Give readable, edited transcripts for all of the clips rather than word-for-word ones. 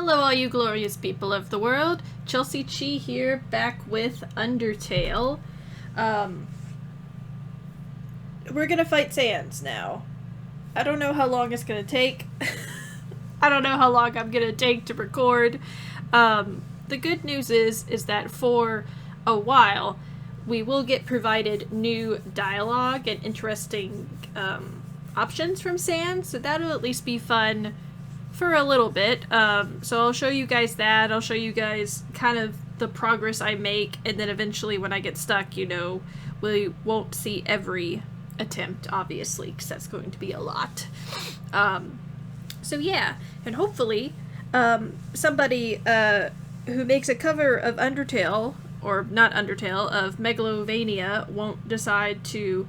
Hello all you glorious people of the world, Chelsea-Chee here, back with Undertale. We're gonna fight Sans now. I don't know how long it's gonna take. I don't know how long I'm gonna take to record. The good news is that for a while, we will get provided new dialogue and interesting options from Sans, so that'll at least be fun for a little bit. So I'll show you guys that. I'll show you guys kind of the progress I make, and then eventually when I get stuck, you know, we won't see every attempt, obviously, because that's going to be a lot. So yeah, and hopefully somebody who makes a cover of Undertale, or not Undertale, of Megalovania won't decide to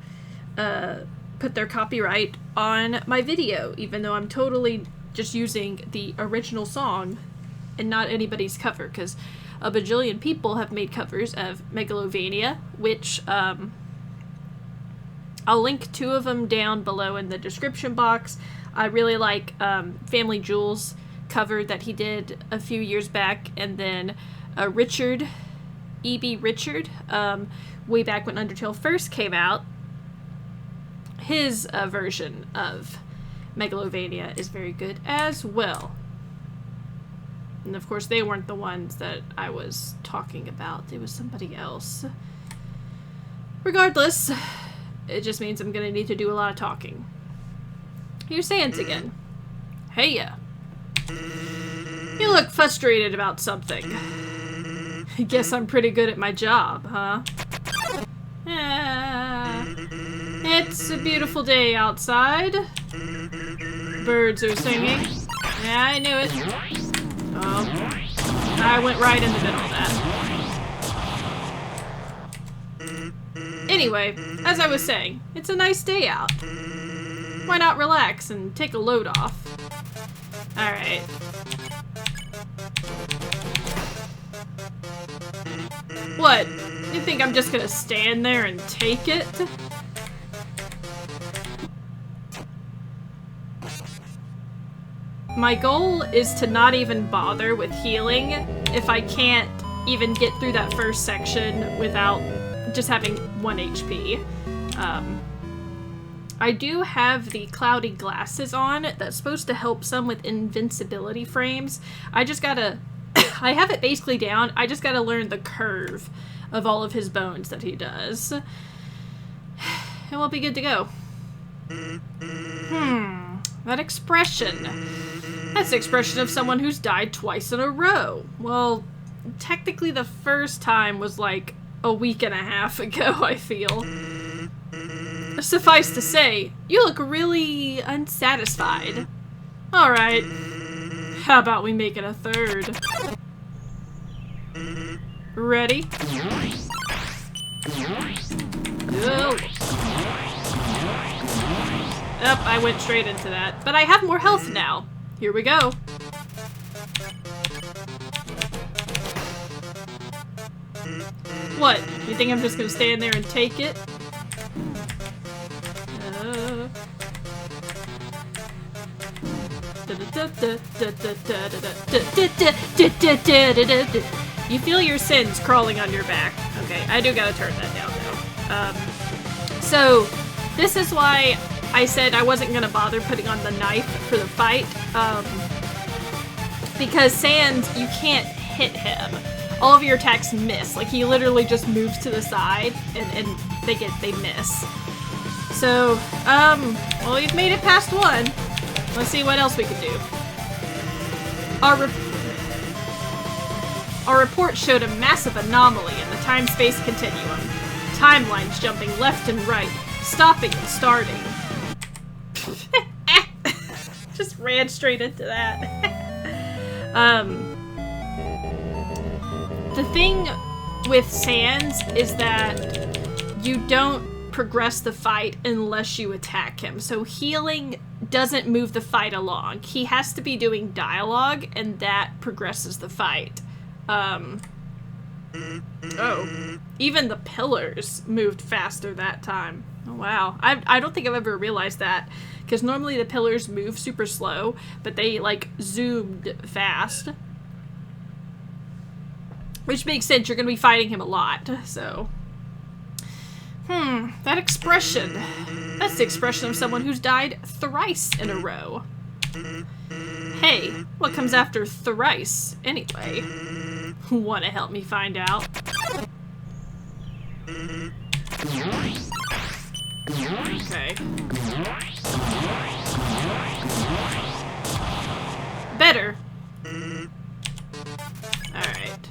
put their copyright on my video, even though I'm totally just using the original song and not anybody's cover, because a bajillion people have made covers of Megalovania, which I'll link 2 of them down below in the description box. I really like Family Jewel's cover that he did a few years back, and then Richard, E.B. Richard, way back when Undertale first came out, his version of Megalovania is very good as well. And of course they weren't the ones that I was talking about. It was somebody else. Regardless, it just means I'm gonna need to do a lot of talking. Here's Sans again. Hey-ya. You look frustrated about something. I guess I'm pretty good at my job, huh? It's a beautiful day outside. Birds are singing. Yeah, I knew it. Oh, I went right in the middle of that. Anyway, as I was saying, it's a nice day out. Why not relax and take a load off? Alright. What? You think I'm just gonna stand there and take it? My goal is to not even bother with healing if I can't even get through that first section without just having 1 HP. I do have the cloudy glasses on that's supposed to help some with invincibility frames. I just gotta... I have it basically down. I just gotta learn the curve of all of his bones that he does. And we'll be good to go. That expression. That's the expression of someone who's died twice in a row. Well, technically the first time was like a week and a half ago, I feel. Suffice to say, you look really unsatisfied. Alright. How about we make it a third? Ready? Oh. Yep, I went straight into that. But I have more health now. Here we go. What? You think I'm just gonna stand there and take it? You feel your sins crawling on your back. Okay, I do gotta turn that down though. So, this is why I said I wasn't gonna bother putting on the knife for the fight, because Sans, you can't hit him. All of your attacks miss. Like, he literally just moves to the side, and they miss. So, well, we've made it past 1. Let's see what else we can do. Our report showed a massive anomaly in the time-space continuum. Timelines jumping left and right, stopping and starting. Just ran straight into that. The thing with Sans is that you don't progress the fight unless you attack him. So healing doesn't move the fight along. He has to be doing dialogue, and that progresses the fight. Oh. Even the pillars moved faster that time. Oh, wow. I don't think I've ever realized that. because normally the pillars move super slow, but they like zoomed fast. Which makes sense, you're gonna be fighting him a lot, so. That expression. That's the expression of someone who's died thrice in a row. Hey, what comes after thrice, anyway? Wanna help me find out? Okay. Better. Alright.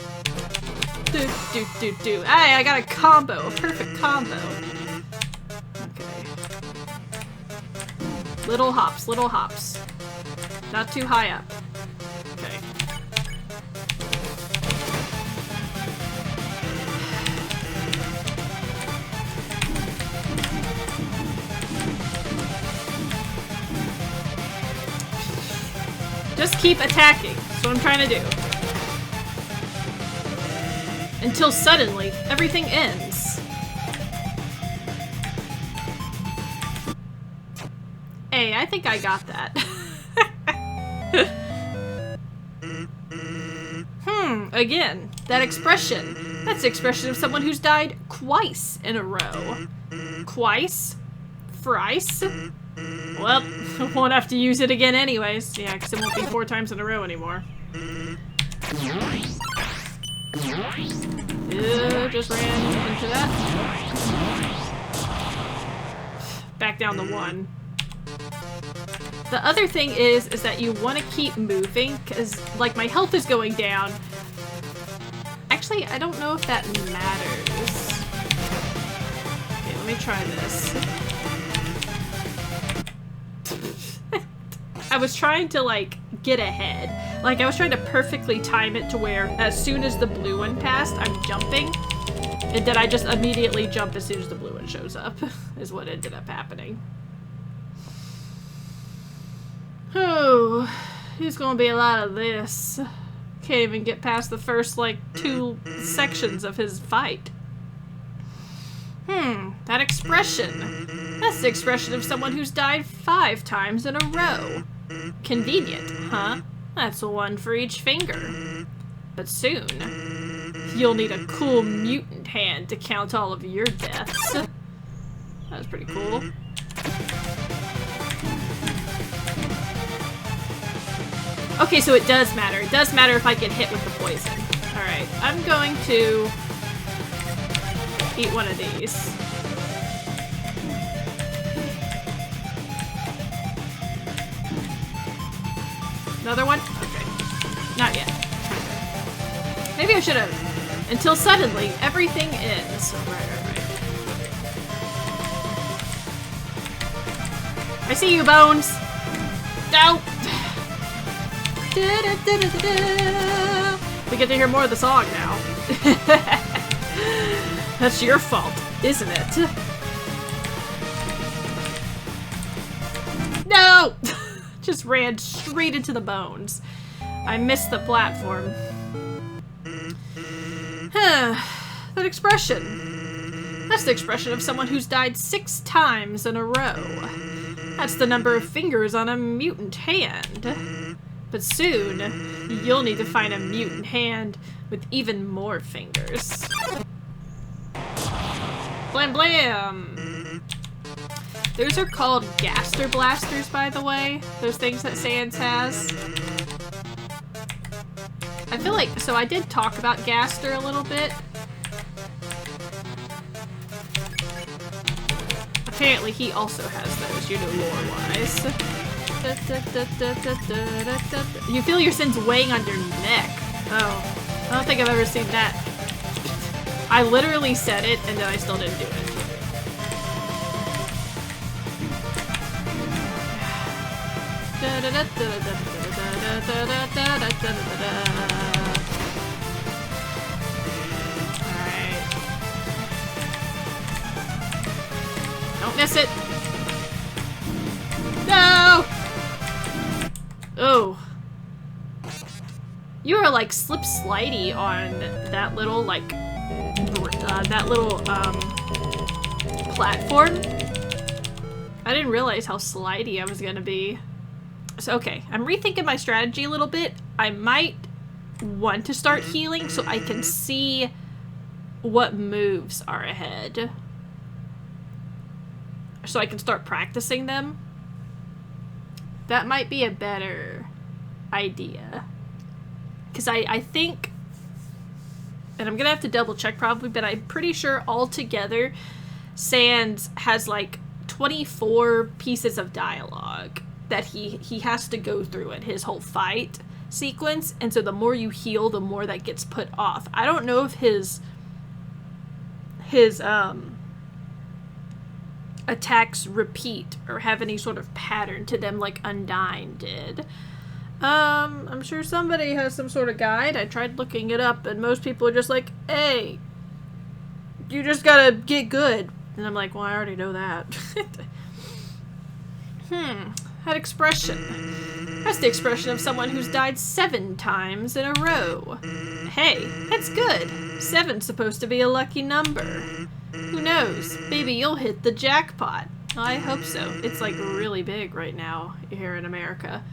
Do. Hey, I got a combo. A perfect combo. Okay. Little hops, little hops. Not too high up. Okay. Just keep attacking. That's what I'm trying to do. Until suddenly, everything ends. Hey, I think I got that. Again, that expression. That's the expression of someone who's died twice in a row. Twice? Thrice? Well, won't have to use it again anyways. Yeah, because it won't be 4 times in a row anymore. Just ran into that. Back down to 1. The other thing is that you want to keep moving, because, like, my health is going down. Actually, I don't know if that matters. Okay, let me try this. I was trying to, like, get ahead. Like, I was trying to perfectly time it to where as soon as the blue one passed, I'm jumping. And then I just immediately jump as soon as the blue one shows up, is what ended up happening. Oh, there's gonna be a lot of this. Can't even get past the first, like, 2 sections of his fight. That expression. That's the expression of someone who's died 5 times in a row. Convenient, huh? That's 1 for each finger. But soon, you'll need a cool mutant hand to count all of your deaths. That was pretty cool. Okay, so it does matter. It does matter if I get hit with the poison. Alright, I'm going to eat one of these. Another one? Okay. Not yet. Maybe I should have. Until suddenly, everything ends. Right. I see you, Bones! No! We get to hear more of the song now. That's your fault, isn't it? No! Just ran straight into the bones. I missed the platform. That expression. That's the expression of someone who's died 6 times in a row. That's the number of fingers on a mutant hand. But soon, you'll need to find a mutant hand with even more fingers. Blam blam! Those are called Gaster Blasters, by the way. Those things that Sans has. I feel like, so I did talk about Gaster a little bit. Apparently he also has those, you know, lore-wise. You feel your sins weighing on your neck. Oh, I don't think I've ever seen that. I literally said it, and then I still didn't do it. Alright. Don't miss it. No! Oh. You are like slip slidey on that little platform. I didn't realize how slidey I was gonna be. So, okay, I'm rethinking my strategy a little bit. I might want to start healing so I can see what moves are ahead. So I can start practicing them. That might be a better idea. Because I think, and I'm gonna have to double check probably, but I'm pretty sure altogether Sans has like 24 pieces of dialogue that he has to go through in his whole fight sequence, and so the more you heal, the more that gets put off. I don't know if his attacks repeat or have any sort of pattern to them like Undyne did. I'm sure somebody has some sort of guide. I tried looking it up, and most people are just like, hey, you just gotta get good. And I'm like, well, I already know that. That expression. That's the expression of someone who's died 7 times in a row. Hey, that's good. 7's supposed to be a lucky number. Who knows? Maybe you'll hit the jackpot. I hope so. It's like really big right now here in America.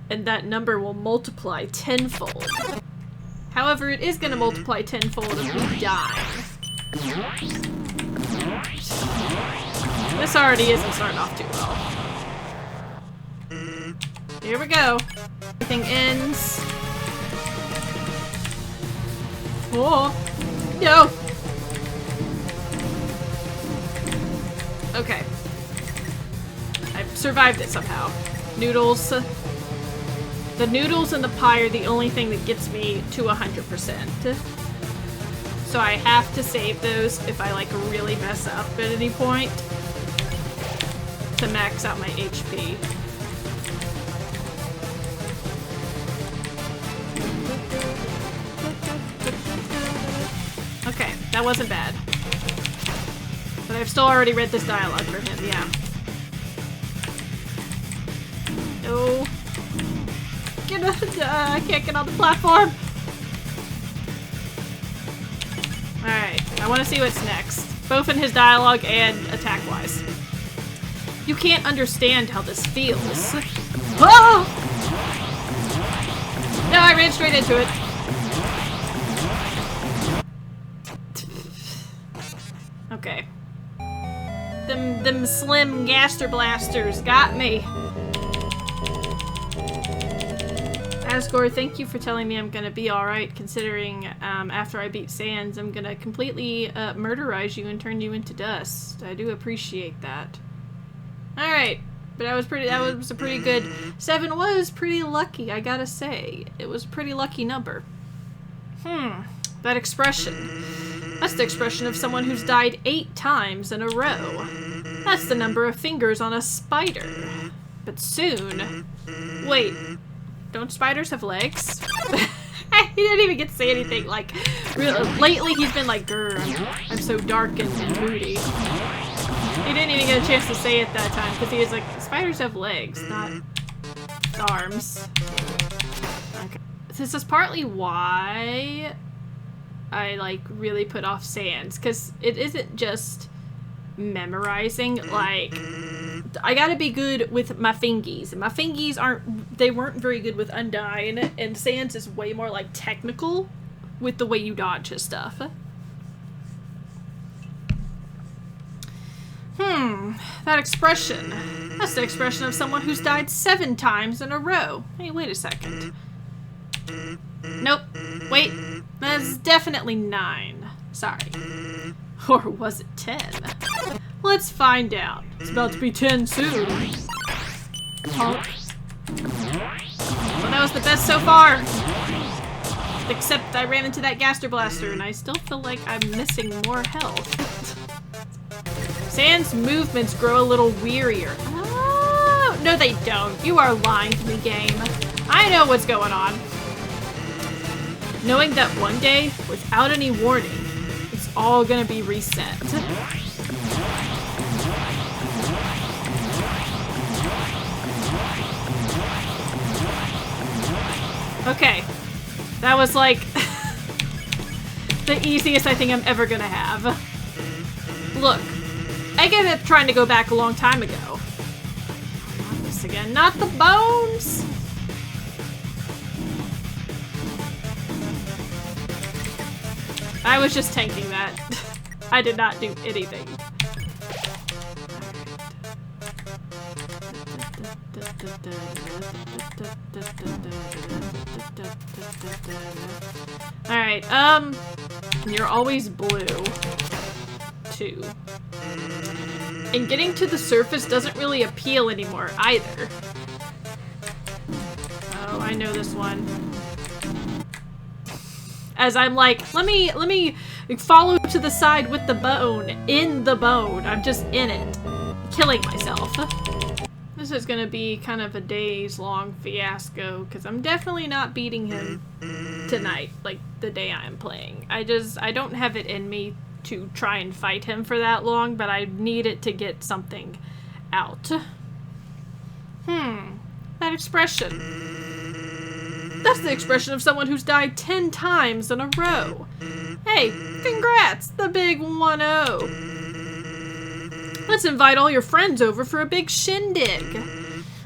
And that number will multiply tenfold. However, it is going to multiply tenfold if we die. This already isn't starting off too well. Here we go. Everything ends. Oh, no. Okay. I survived it somehow. Noodles. The noodles and the pie are the only thing that gets me to 100%. So I have to save those if I like really mess up at any point to max out my HP. Okay, that wasn't bad. But I've still already read this dialogue for him, yeah. No. I can't get on the platform. Alright, I want to see what's next. Both in his dialogue and attack-wise. You can't understand how this feels. Oh! No, I ran straight into it. Okay. Them slim gaster blasters got me. Asgore, thank you for telling me I'm gonna be alright, considering after I beat Sans, I'm gonna completely murderize you and turn you into dust. I do appreciate that. Alright, but that was a pretty good... 7 was pretty lucky, I gotta say. It was a pretty lucky number. That expression. That's the expression of someone who's died 8 times in a row. That's the number of fingers on a spider. But soon... Wait... Don't spiders have legs? He didn't even get to say anything. Like, lately he's been like, grr, I'm so dark and moody. He didn't even get a chance to say it that time because he was like, spiders have legs, not arms. Okay. This is partly why I like really put off Sans, because it isn't just memorizing. Like, I gotta be good with my fingies, and my fingies weren't very good with Undyne, and Sans is way more like technical with the way you dodge his stuff. That expression. That's the expression of someone who's died 7 times in a row. Hey, wait a second. Nope. Wait. That's definitely 9. Sorry. Or was it 10? Let's find out. It's about to be 10 soon. Oh. Well, that was the best so far. Except I ran into that Gaster Blaster, and I still feel like I'm missing more health. Sans' movements grow a little wearier. Oh, no they don't. You are lying to me, game. I know what's going on. Knowing that one day, without any warning, it's all gonna be reset. Okay. That was like the easiest I think I'm ever gonna have. Look, I get it trying to go back a long time ago, again. Not the bones! I was just tanking that. I did not do anything. Alright, you're always blue. 2. And getting to the surface doesn't really appeal anymore either. Oh, I know this one. As I'm like, let me follow to the side with the bone, in the bone. I'm just in it, killing myself. This is gonna be kind of a days-long fiasco, because I'm definitely not beating him tonight, like the day I'm playing. I don't have it in me to try and fight him for that long, but I need it to get something out. That expression. That's the expression of someone who's died 10 times in a row. Hey, congrats, the big 1-0. Let's invite all your friends over for a big shindig.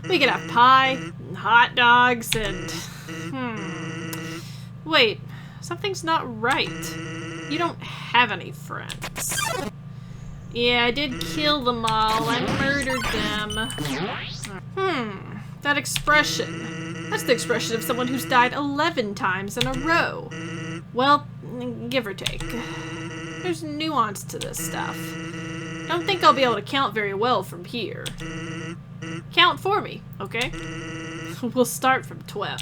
We could have pie, and hot dogs, and... Wait, something's not right. You don't have any friends. Yeah, I did kill them all. I murdered them. That expression. That's the expression of someone who's died 11 times in a row. Well, give or take. There's nuance to this stuff. Don't think I'll be able to count very well from here. Count for me, okay? We'll start from 12.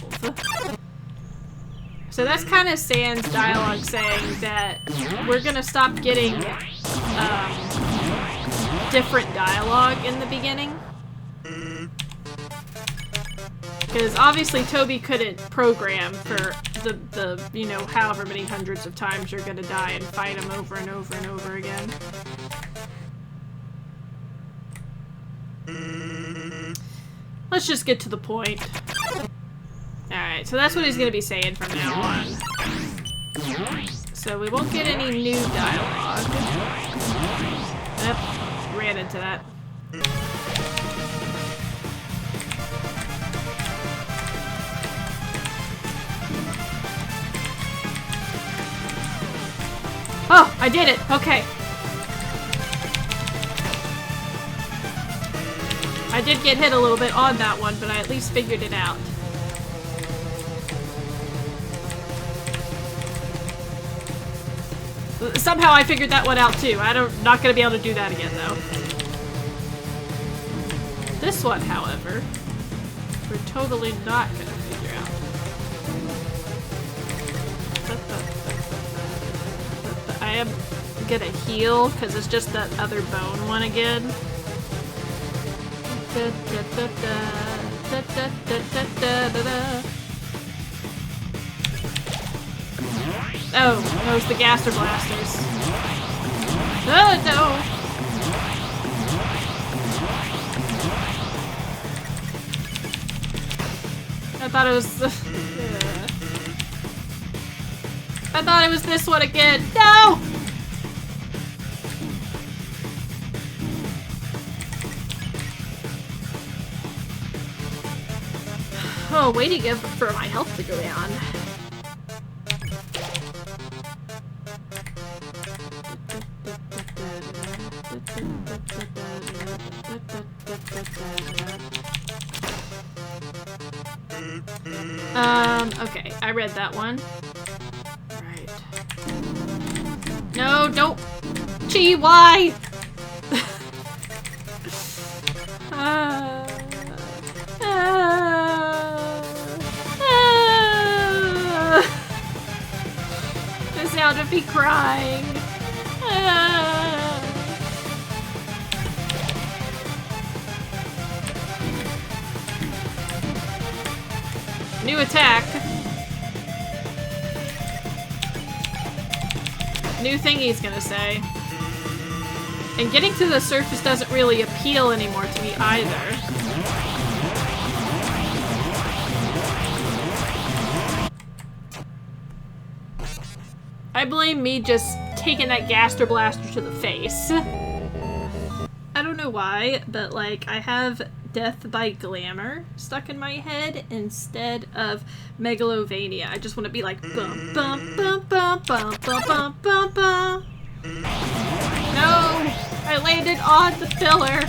So that's kind of Sans dialogue saying that we're gonna stop getting different dialogue in the beginning. Because obviously Toby couldn't program for the you know, however many hundreds of times you're gonna die and fight him over and over and over again. Let's just get to the point. Alright, so that's what he's gonna be saying from now on. So we won't get any new dialogue. Yep, ran into that. Oh, I did it! Okay. I did get hit a little bit on that one, but I at least figured it out. Somehow I figured that one out too. Not gonna be able to do that again though. This one, however, we're totally not gonna figure out. I am gonna heal because it's just that other bone one again. Oh, those the gaster blasters. Oh no! I thought it was. I thought it was this one again. No! Oh, waiting for my health to go down. Okay, I read that one. Right. No, don't! Chee, why? The sound of me crying. New attack. New thing he's gonna say. And getting to the surface doesn't really appeal anymore to me either. I blame me just taking that gaster blaster to the face. I don't know why, but like I have Death by Glamour stuck in my head instead of Megalovania. I just want to be like bum bum bum bum bum bum bum bum bum. No! I landed on the pillar!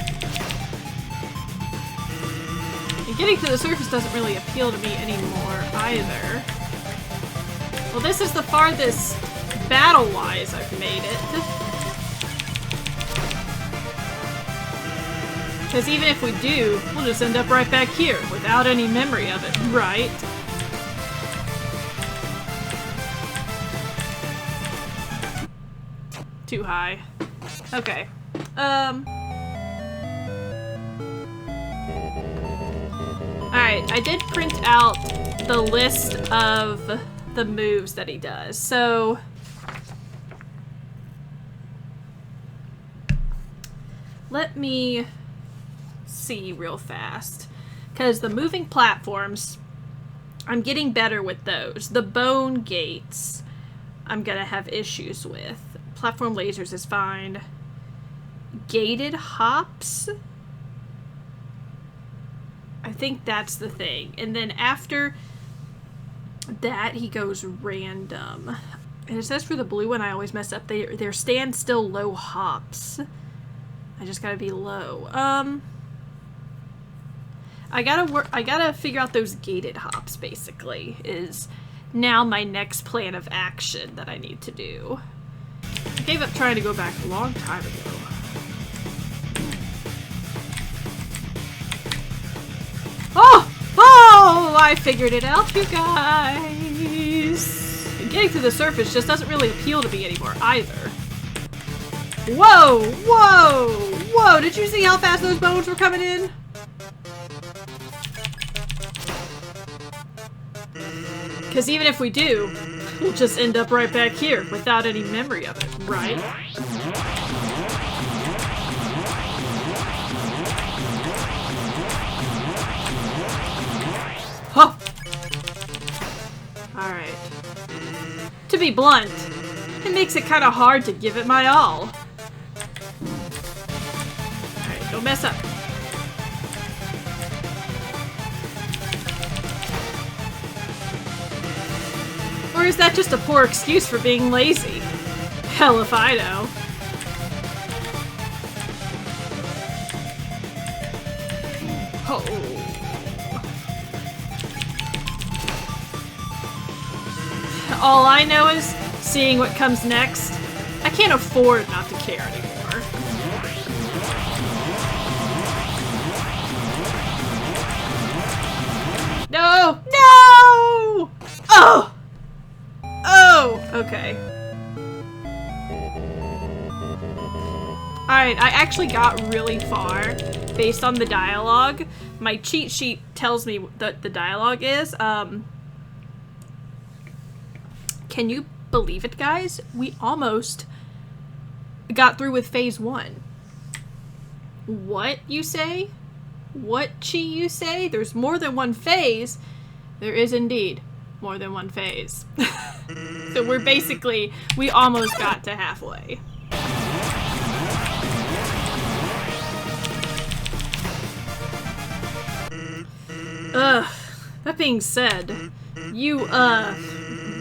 And getting to the surface doesn't really appeal to me anymore either. Well, this is the farthest battle-wise I've made it. Because even if we do, we'll just end up right back here without any memory of it, right? Too high. Okay. Alright, I did print out the list of the moves that he does. So let me see real fast. Because the moving platforms, I'm getting better with those. The bone gates, I'm gonna have issues with. Platform lasers is fine. Gated hops? I think that's the thing. And then after that, he goes random. And it says for the blue one, I always mess up. They're standstill low hops. I just gotta be low. I gotta figure out those gated hops, basically, is now my next plan of action that I need to do. I gave up trying to go back a long time ago. Oh! Oh! I figured it out, you guys! Getting to the surface just doesn't really appeal to me anymore, either. Whoa! Whoa! Whoa! Did you see how fast those bones were coming in? Because even if we do, we'll just end up right back here without any memory of it, right? Huh! Alright. To be blunt, it makes it kind of hard to give it my all. Alright, don't mess up. Or is that just a poor excuse for being lazy? Hell if I know. Oh. All I know is seeing what comes next. I can't afford not to care anymore. No! No! Oh! Oh! Okay. Alright, I actually got really far based on the dialogue. My cheat sheet tells me that the dialogue is, can you believe it, guys? We almost got through with phase 1. What, you say? What, Chi, you say? There's more than one phase. There is indeed more than one phase. So we almost got to halfway. That being said, you,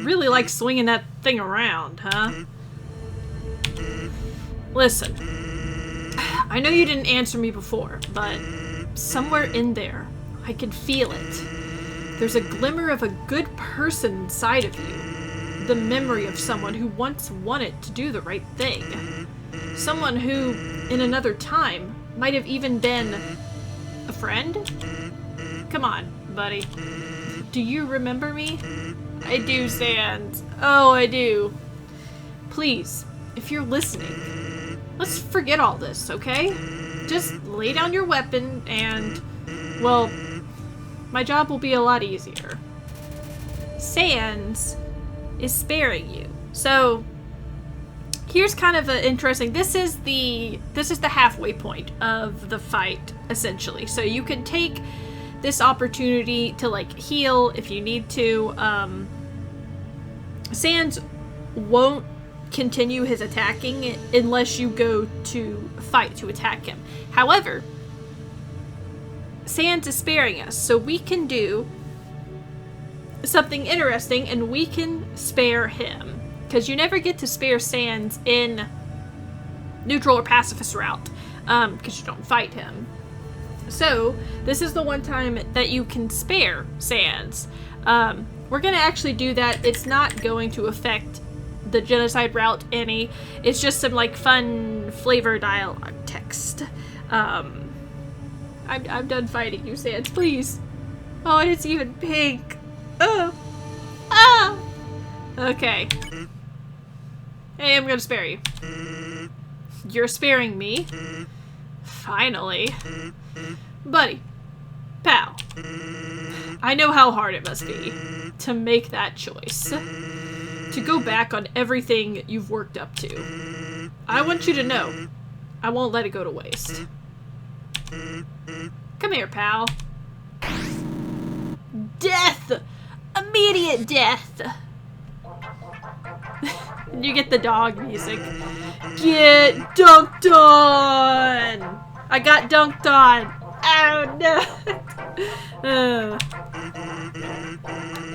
really like swinging that thing around, huh? Listen, I know you didn't answer me before, but somewhere in there, I can feel it. There's a glimmer of a good person inside of you. The memory of someone who once wanted to do the right thing. Someone who, in another time, might have even been a friend? Come on, buddy. Do you remember me? I do, Sans. Oh, I do. Please, if you're listening, let's forget all this, okay? Just lay down your weapon and, well, my job will be a lot easier. Sans is sparing you. So, here's kind of an interesting, this is the halfway point of the fight, essentially. So you can take this opportunity to, like, heal if you need to. Sans won't continue his attacking unless you go to fight to attack him. However, Sans is sparing us, so we can do something interesting and we can spare him. Because you never get to spare Sans in neutral or pacifist route, because you don't fight him. So, this is the one time that you can spare Sans. We're gonna actually do that. It's not going to affect the Genocide route any. It's just some, like, fun flavor dialogue text. I'm done fighting you, Sans, please. Oh, and it's even pink. Oh. Ah! Okay. Hey, I'm gonna spare you. You're sparing me. Finally. Buddy. Pal. I know how hard it must be to make that choice. To go back on everything you've worked up to. I want you to know, I won't let it go to waste. Come here, pal. Death! Immediate death! You get the dog music. Get dunked on! I got dunked on! Oh no!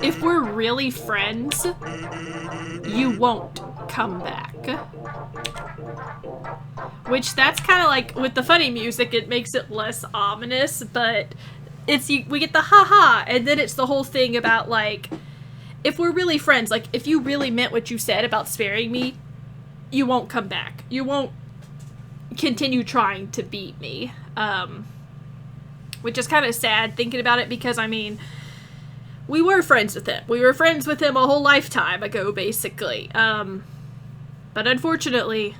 If we're really friends, you won't come back. Which, that's kind of like, with the funny music, it makes it less ominous, but we get the haha, and then it's the whole thing about, like, if we're really friends, like, if you really meant what you said about sparing me, you won't come back. You won't continue trying to beat me. Which is kind of sad thinking about it, because, I mean, we were friends with him. We were friends with him a whole lifetime ago, basically. But unfortunately,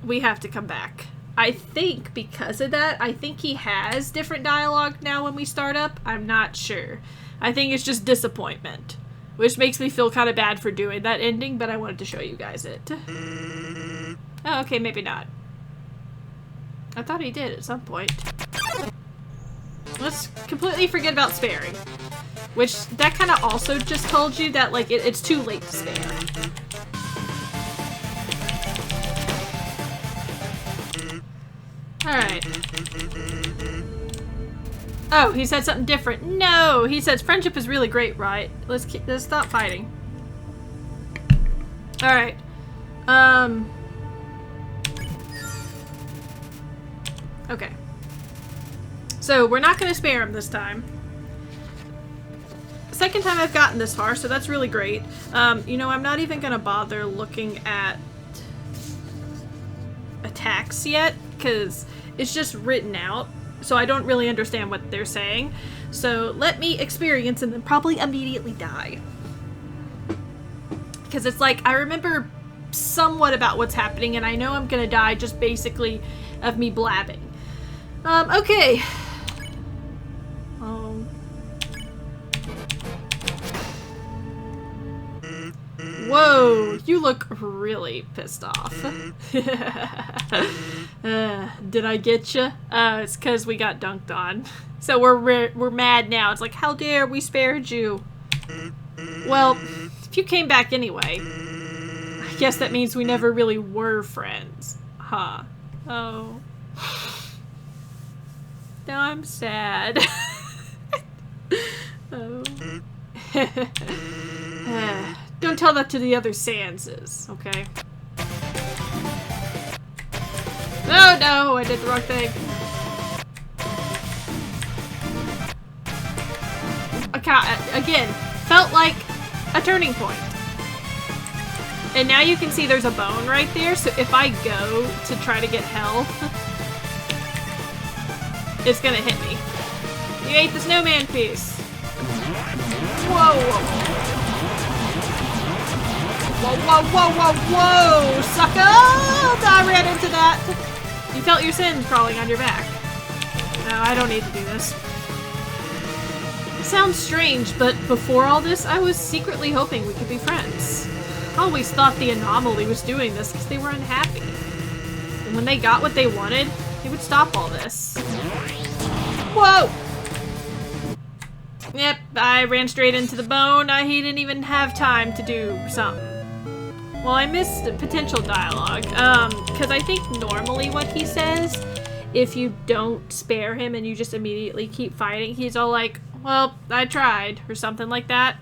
we have to come back. I think because of that, I think he has different dialogue now when we start up. I'm not sure. I think it's just disappointment, which makes me feel kind of bad for doing that ending, but I wanted to show you guys it. Oh, okay, maybe not. I thought he did at some point. Let's completely forget about sparing. Which, that kind of also just told you that, like, it's too late to spare. Alright. Oh, he said something different. No! He says friendship is really great, right? Let's stop fighting. Alright. Okay. So, we're not going to spare him this time. Second time I've gotten this far, so that's really great. You know, I'm not even going to bother looking at attacks yet, because it's just written out, so I don't really understand what they're saying. So, let me experience and then probably immediately die. Because it's like, I remember somewhat about what's happening, and I know I'm going to die just basically of me blabbing. Okay. Whoa, you look really pissed off. Did I get you? It's because we got dunked on. So we're mad now. It's like, how dare we spared you? Well, if you came back anyway, I guess that means we never really were friends. Huh. Oh. Now I'm sad. Oh. Don't tell that to the other Sanses, okay? Oh no, I did the wrong thing. Okay, again, felt like a turning point. And now you can see there's a bone right there, so if I go to try to get health, it's gonna hit me. You ate the snowman piece. Whoa! Whoa, whoa, whoa, whoa, whoa, sucker! I ran into that. You felt your sins crawling on your back. No, I don't need to do this. It sounds strange, but before all this, I was secretly hoping we could be friends. I always thought the anomaly was doing this because they were unhappy. And when they got what they wanted, they would stop all this. Whoa! Yep, I ran straight into the bone. He didn't even have time to do something. Well, I missed potential dialogue, because I think normally what he says if you don't spare him and you just immediately keep fighting, he's all like, well, I tried, or something like that.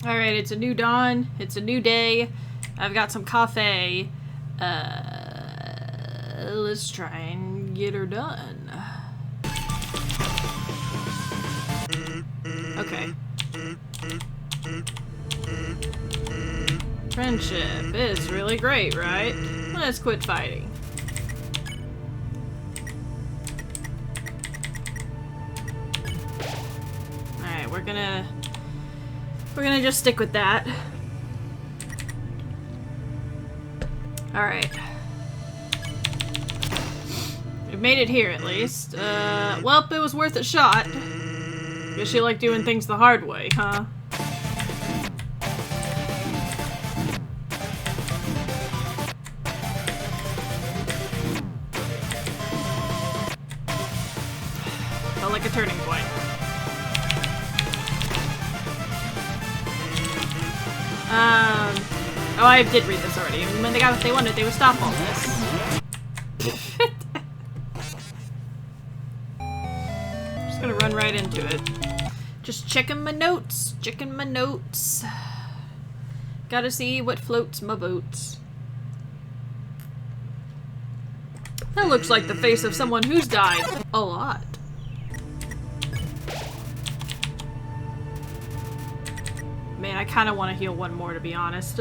Alright, it's a new dawn. It's a new day. I've got some coffee. Let's try and get her done. Okay. Friendship is really great, right? Let's quit fighting. Alright, we're gonna just stick with that. Alright. We've made it here, at least. Well, it was worth a shot. Guess you like doing things the hard way, huh? Felt like a turning point. Oh, I did read this already. When they got what they wanted, they would stop all this. Just gonna run right into it. Just checking my notes. Checking my notes. Gotta see what floats my boats. That looks like the face of someone who's died a lot. Man, I kind of want to heal one more, to be honest.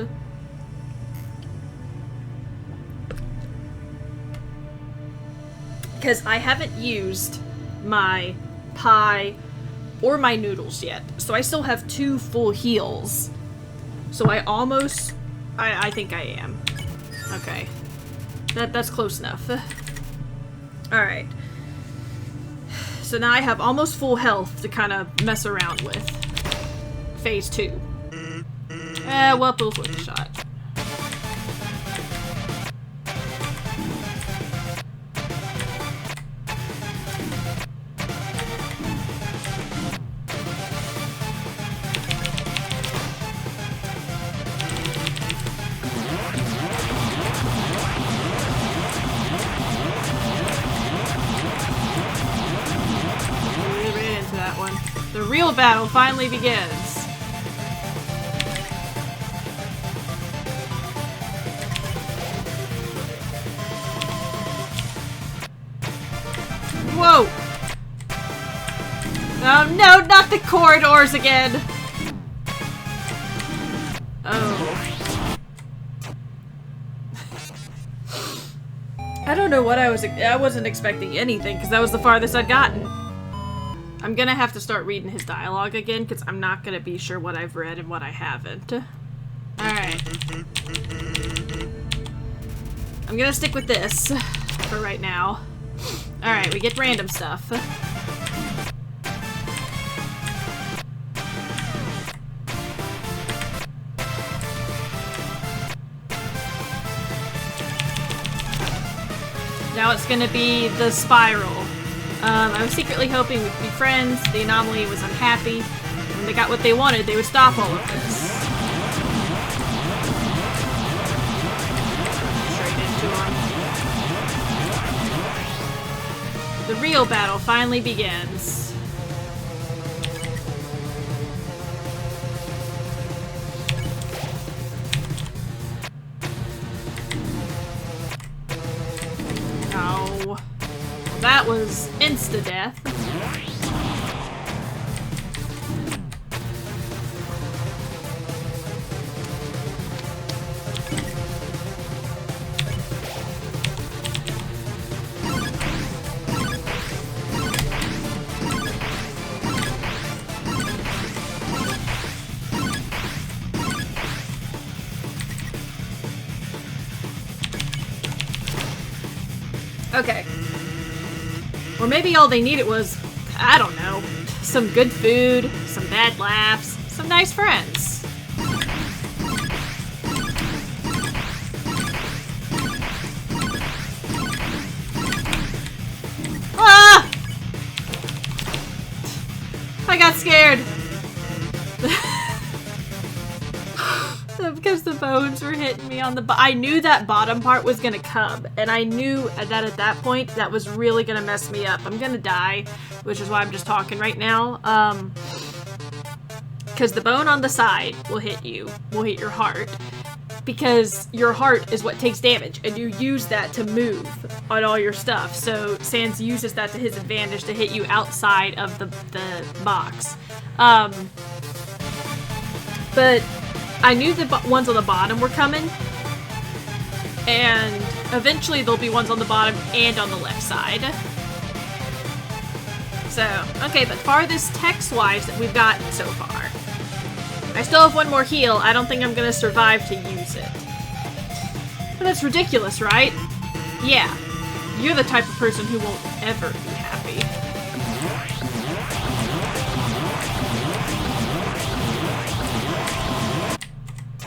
Because I haven't used my pie or my noodles yet. So I still have 2 full heals. So I think I am. Okay. That's close enough. Alright. So now I have almost full health to kind of mess around with. Phase 2. Well, it was worth a shot. We ran into that one. The real battle finally begins. Whoa! Oh no, not the corridors again! Oh. I don't know what I wasn't expecting anything, because that was the farthest I'd gotten. I'm gonna have to start reading his dialogue again, because I'm not gonna be sure what I've read and what I haven't. Alright. I'm gonna stick with this for right now. Alright, we get random stuff. Now it's gonna be the spiral. I was secretly hoping we could be friends. The anomaly was unhappy. When they got what they wanted, they would stop all of this. Straight into him. The real battle finally begins. No. That was insta-death. Okay. Or maybe all they needed was, I don't know, some good food, some bad laughs, some nice friends. Ah! I got scared. Because the bones were hitting me on the I knew that bottom part was gonna come, and I knew that at that point that was really gonna mess me up. I'm gonna die, which is why I'm just talking right now. Because the bone on the side will hit your heart, because your heart is what takes damage, and you use that to move on all your stuff. So Sans uses that to his advantage to hit you outside of the box. But I knew the ones on the bottom were coming, and eventually there'll be ones on the bottom and on the left side. So, okay, but farthest text-wise that we've gotten so far. I still have one more heal. I don't think I'm gonna survive to use it. But that's ridiculous, right? Yeah. You're the type of person who won't ever be happy.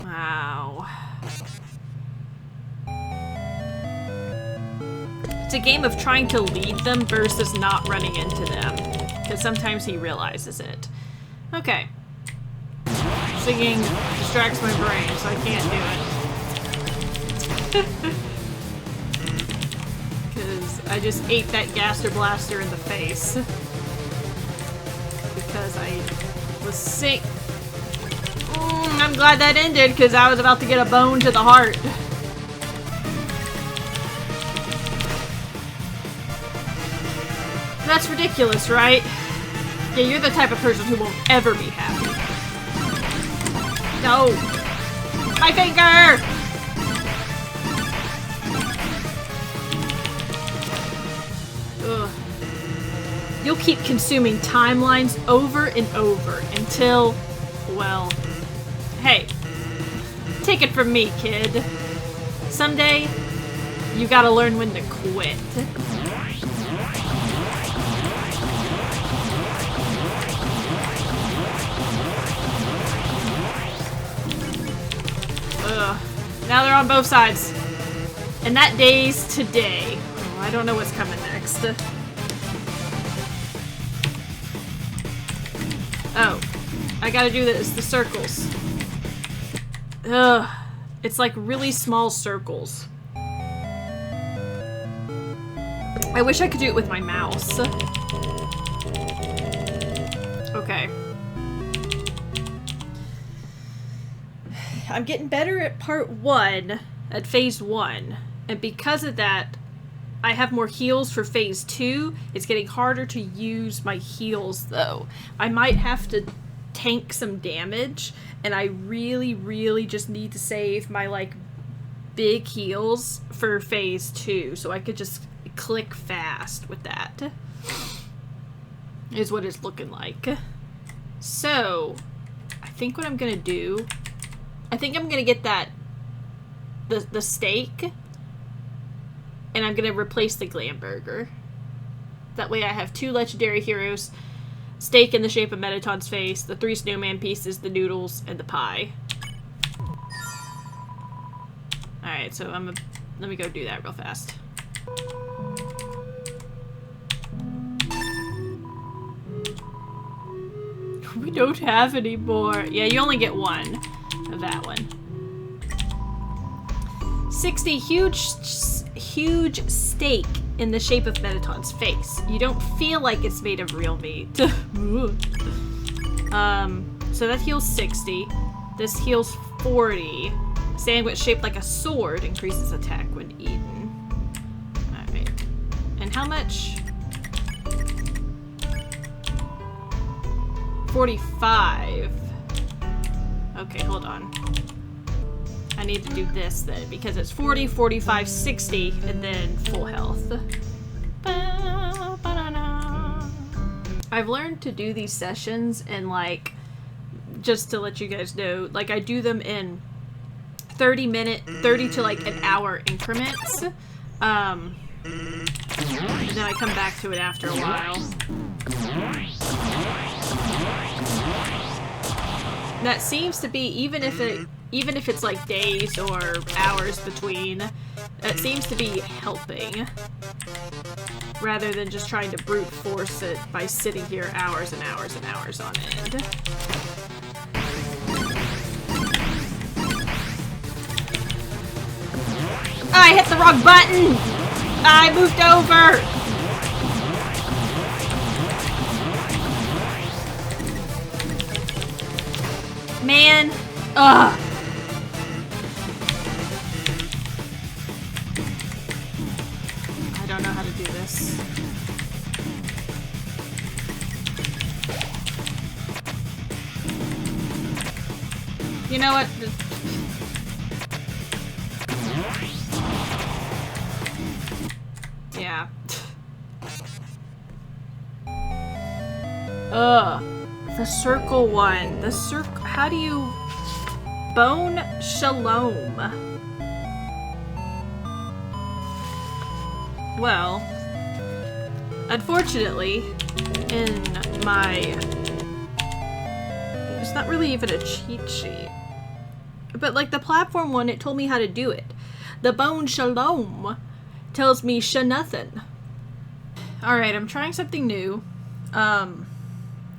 Wow. It's a game of trying to lead them versus not running into them. Because sometimes he realizes it. Okay. Singing distracts my brain, so I can't do it. Because I just ate that Gaster Blaster in the face. Because I was sick. I'm glad that ended, because I was about to get a bone to the heart. That's ridiculous, right? Yeah, you're the type of person who won't ever be happy. No! My finger! Ugh. You'll keep consuming timelines over and over until, well, hey, take it from me, kid. Someday, you gotta learn when to quit. Ugh. Now they're on both sides. And that day's today. Oh, I don't know what's coming next. Oh. I gotta do this. The circles. Ugh. It's like really small circles. I wish I could do it with my mouse. Okay. I'm getting better at part 1, at phase 1, and because of that, I have more heals for phase 2. It's getting harder to use my heals, though. I might have to tank some damage, and I really, really just need to save my, like, big heals for phase 2, so I could just click fast with that. Is what it's looking like. So, I think what I'm gonna do... I think I'm gonna get that, the steak, and I'm gonna replace the glam burger. That way I have 2 legendary heroes, steak in the shape of Mettaton's face, the 3 snowman pieces, the noodles, and the pie. Alright, so let me go do that real fast. We don't have any more. Yeah, you only get 1. Of that one. 60 huge steak in the shape of Mettaton's face. You don't feel like it's made of real meat. So that heals 60. This heals 40. Sandwich shaped like a sword increases attack when eaten. Alright. And how much? 45. Okay, hold on. I need to do this then, because it's 40, 45, 60, and then full health. I've learned to do these sessions and, like, just to let you guys know, like, I do them in 30 to, like, an hour increments. And then I come back to it after a while. That seems to be, even if it's like days or hours between, it seems to be helping. Rather than just trying to brute force it by sitting here hours and hours and hours on end. I hit the wrong button! I moved over! Man. Ugh. I don't know how to do this. You know what? Yeah. Ugh. The circle one. The circle. How do you. Bone Shalom. Well. Unfortunately, in my. It's not really even a cheat sheet. But like the platform one, it told me how to do it. The Bone Shalom tells me nothing. Alright, I'm trying something new.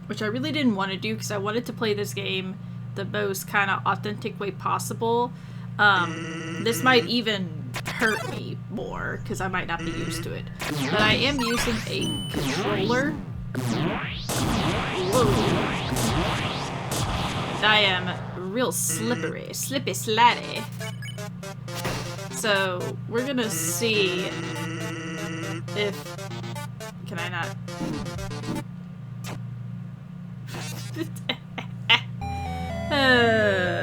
Which I really didn't want to do because I wanted to play this game the most kind of authentic way possible. This might even hurt me more because I might not be used to it. But I am using a controller. Whoa. I am real slippery. Slippy slatty. So, we're gonna see if... Can I not...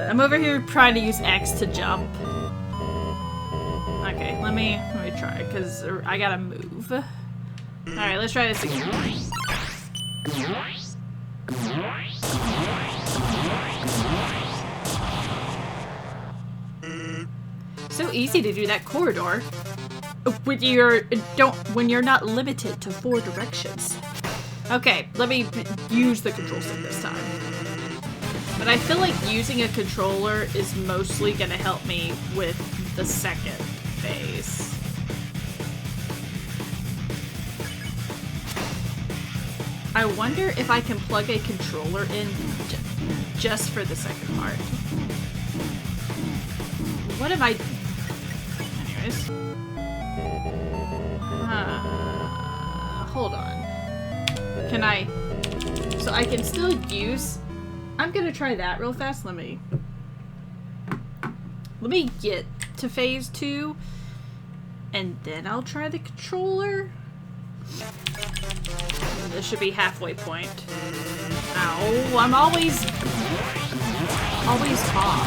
I'm over here trying to use X to jump. Okay, let me try, because I gotta move. Alright, let's try this again. So easy to do that corridor when you're not limited to 4 directions. Okay, let me use the control stick this time. But I feel like using a controller is mostly gonna help me with the second phase. I wonder if I can plug a controller in just for the second part. What am I... Anyways. Hold on. Can I... So I can still use... I'm gonna try that real fast. Let me get to phase 2. And then I'll try the controller. This should be halfway point. Ow, I'm always off.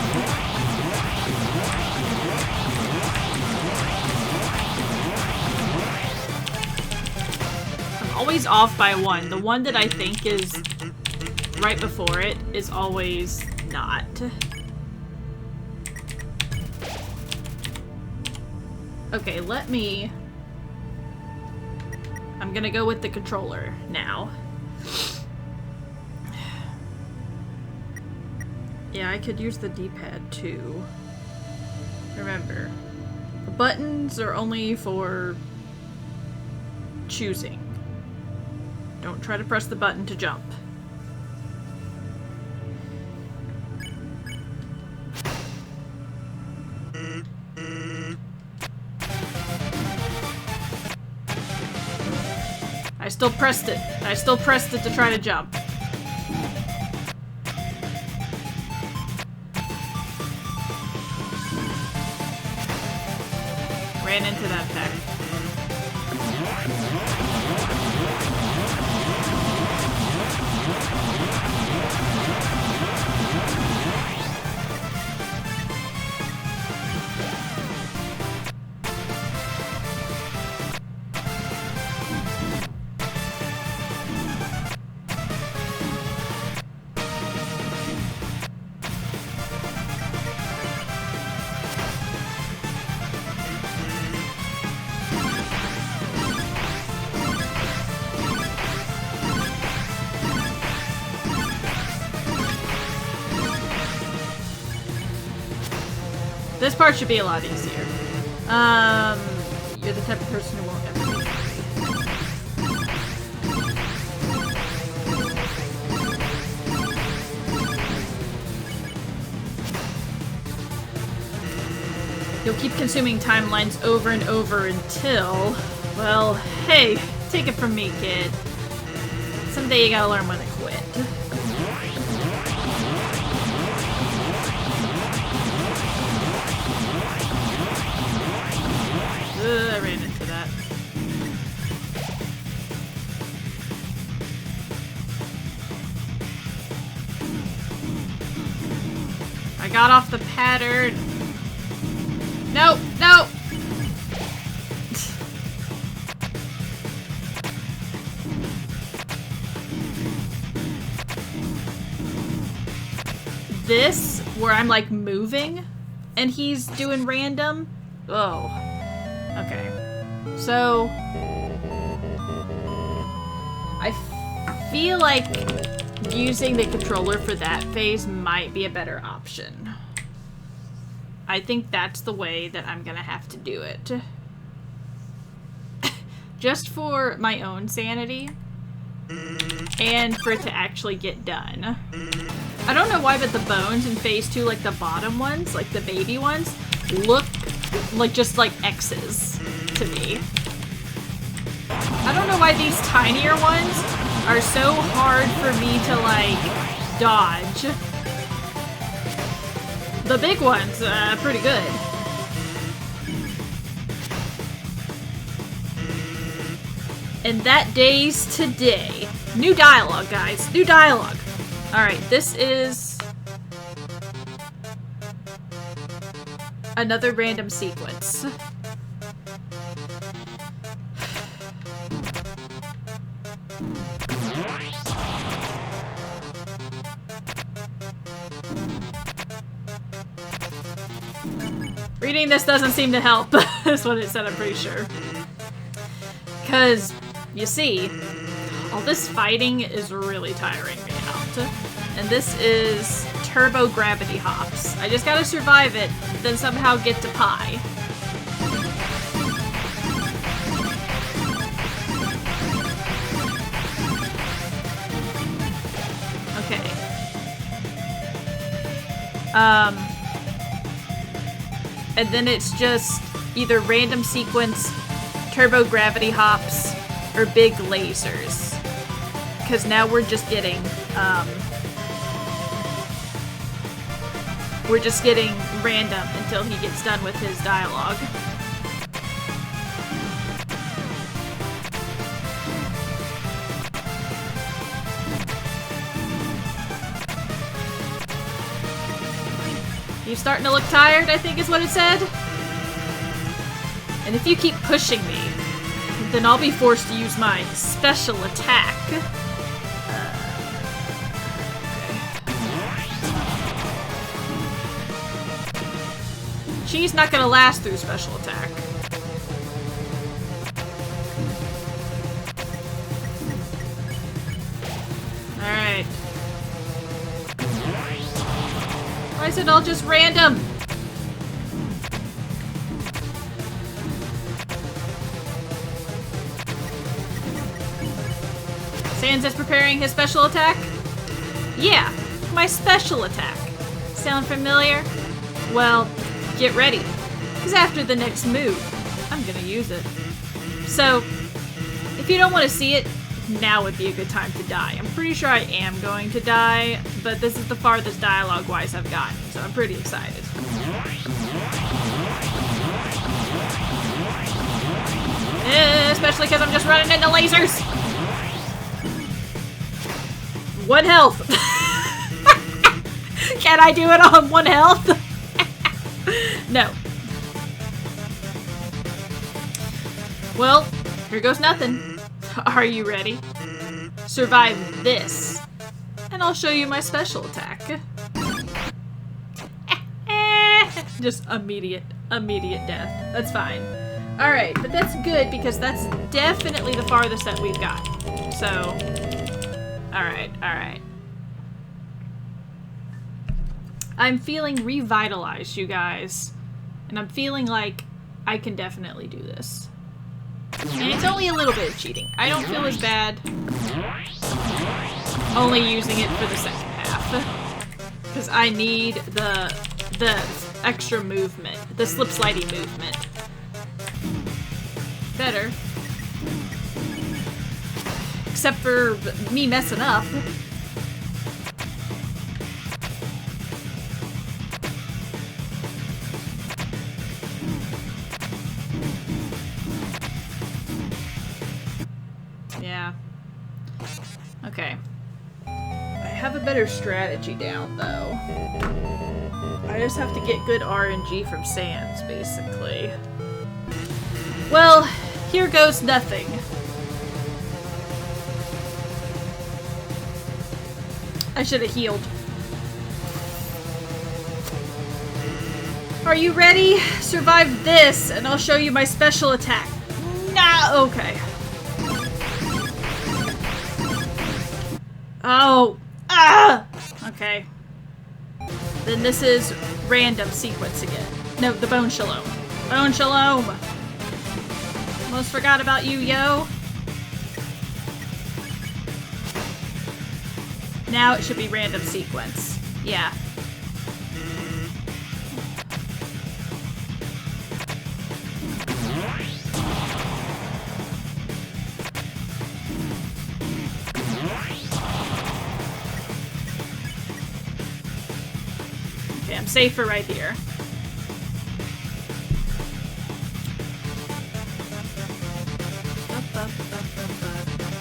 Always off by 1. The one that I think is right before it is always not. Okay, I'm gonna go with the controller now. Yeah, I could use the D-pad too. Remember, the buttons are only for choosing. Don't try to press the button to jump. I still pressed it. I still pressed it to try to jump. Ran into that thing. This part should be a lot easier. You're the type of person who won't ever be happy. You'll keep consuming timelines over and over until... Well, hey, take it from me, kid. Someday you gotta learn when to quit. I ran into that. I got off the pattern. No, no! This, where I'm like moving, and he's doing random. Oh. Okay. So, I feel like using the controller for that phase might be a better option. I think that's the way that I'm gonna have to do it. Just for my own sanity, and for it to actually get done. I don't know why, but the bones in phase 2, like the bottom ones, like the baby ones, look like just like X's to me. I don't know why these tinier ones are so hard for me to like dodge. The big ones, pretty good. And that day's today. New dialogue, guys. New dialogue. Alright, this is another random sequence. Reading this doesn't seem to help. That's what it said, I'm pretty sure. Because, you see, all this fighting is really tiring me out. And this is turbo gravity hops. I just gotta survive it, then somehow get to pie. Okay. And then it's just either random sequence, turbo gravity hops, or big lasers. Because now we're just getting, random until he gets done with his dialogue. You starting to look tired, I think is what it said. And if you keep pushing me, then I'll be forced to use my special attack. She's not gonna last through special attack. Alright. Why is it all just random? Sans is preparing his special attack? Yeah, my special attack. Sound familiar? Well, get ready, because after the next move, I'm gonna use it. So, if you don't want to see it, now would be a good time to die. I'm pretty sure I am going to die, but this is the farthest dialogue-wise I've gotten, so I'm pretty excited. Especially because I'm just running into lasers! 1 health! Can I do it on 1 health? No. Well, here goes nothing. Are you ready? Survive this, and I'll show you my special attack. Just immediate death. That's fine. Alright, but that's good because that's definitely the farthest that we've got. So, alright. I'm feeling revitalized, you guys. And I'm feeling like I can definitely do this. And it's only a little bit of cheating. I don't feel as bad only using it for the second half. Because I need the the extra movement, the slip-slidey movement. Better. Except for me messing up. Yeah. Okay. I have a better strategy down, though. I just have to get good RNG from Sans, basically. Well, here goes nothing. I should have healed. Are you ready? Survive this, and I'll show you my special attack. Nah, okay. Oh. Ah! Okay. Then this is random sequence again. No, the Bone Shalom. Bone Shalom! Almost forgot about you, yo. Now it should be random sequence. Yeah. Okay, I'm safer right here.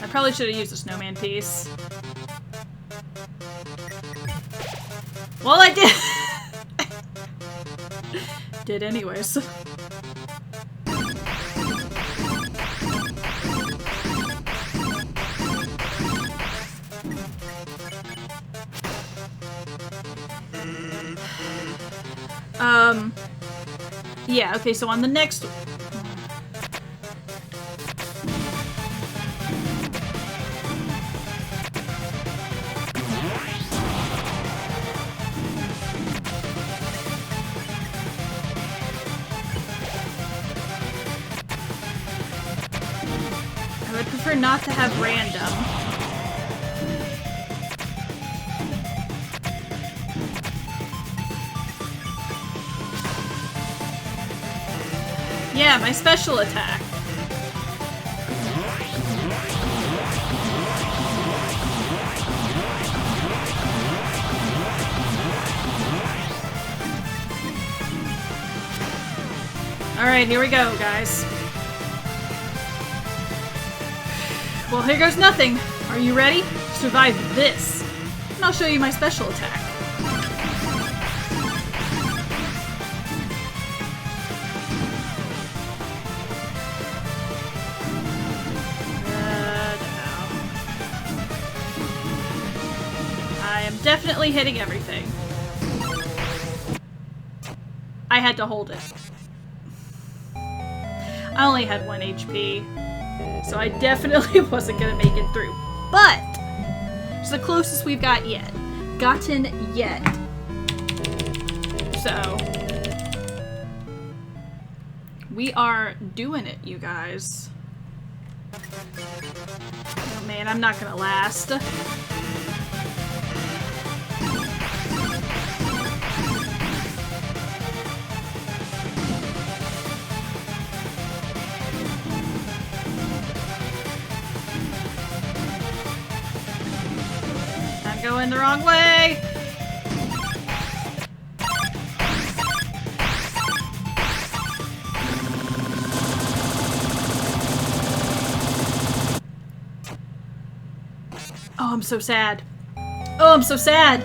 I probably should have used a snowman piece. Well, I did. Did anyways. Yeah, okay, so on the next... I would prefer not to have random. Yeah, my special attack. Alright, here we go, guys. Well, here goes nothing. Are you ready? Survive this. And I'll show you my special attack. I am definitely hitting everything. I had to hold it. I only had 1 HP. So I definitely wasn't gonna make it through. But it's the closest we've gotten yet. So we are doing it, you guys. Oh man, I'm not gonna last. Going the wrong way! Oh, I'm so sad. Oh, I'm so sad.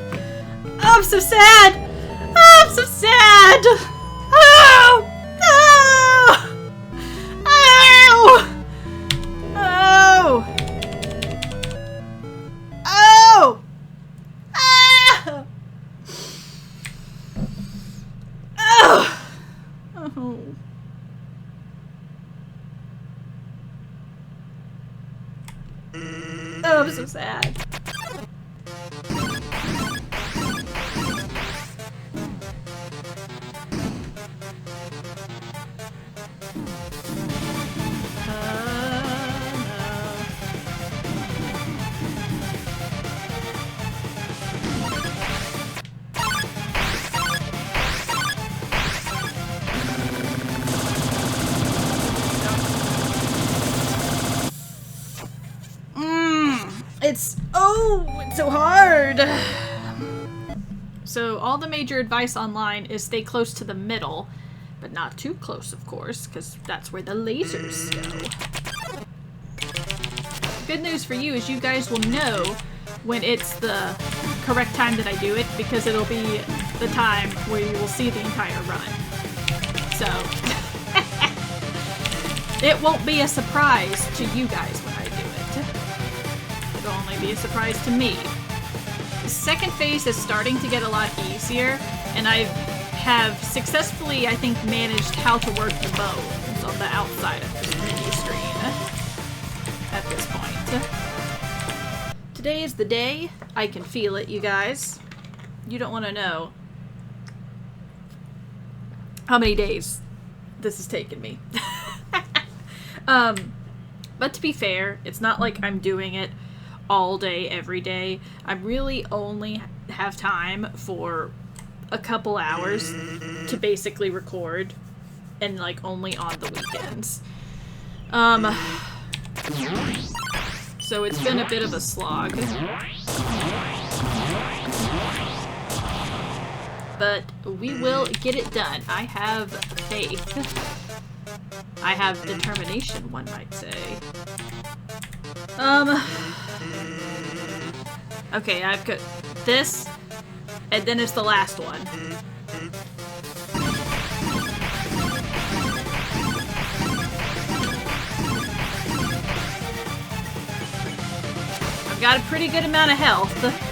Oh, I'm so sad. Oh, I'm so sad. Oh! Oh! Oh! Oh! Oh! Ah! Oh! Oh. Oh, I'm so sad. It's so hard. So all the major advice online is stay close to the middle, but not too close, of course, because that's where the lasers go. Good news for you is you guys will know when it's the correct time that I do it, because it'll be the time where you will see the entire run. So it won't be a surprise to you guys when I do it. It'll only be a surprise to me. The second phase is starting to get a lot easier, and I have successfully, I think, managed how to work the bones on the outside of the 3D screen at this point. Today is the day. I can feel it, you guys. You don't want to know how many days this has taken me. But to be fair, it's not like I'm doing it all day, every day. I really only have time for a couple hours to basically record, and like only on the weekends. So it's been a bit of a slog. But we will get it done. I have faith. I have determination, one might say. Okay, I've got this, and then it's the last one. I've got a pretty good amount of health.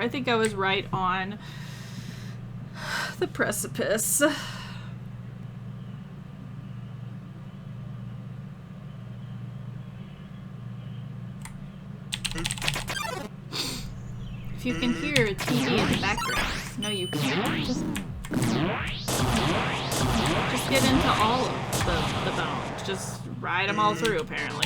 I think I was right on the precipice. If you can hear a TV in the background, no you can't. Just get into all of the bones. Just ride them all through, apparently.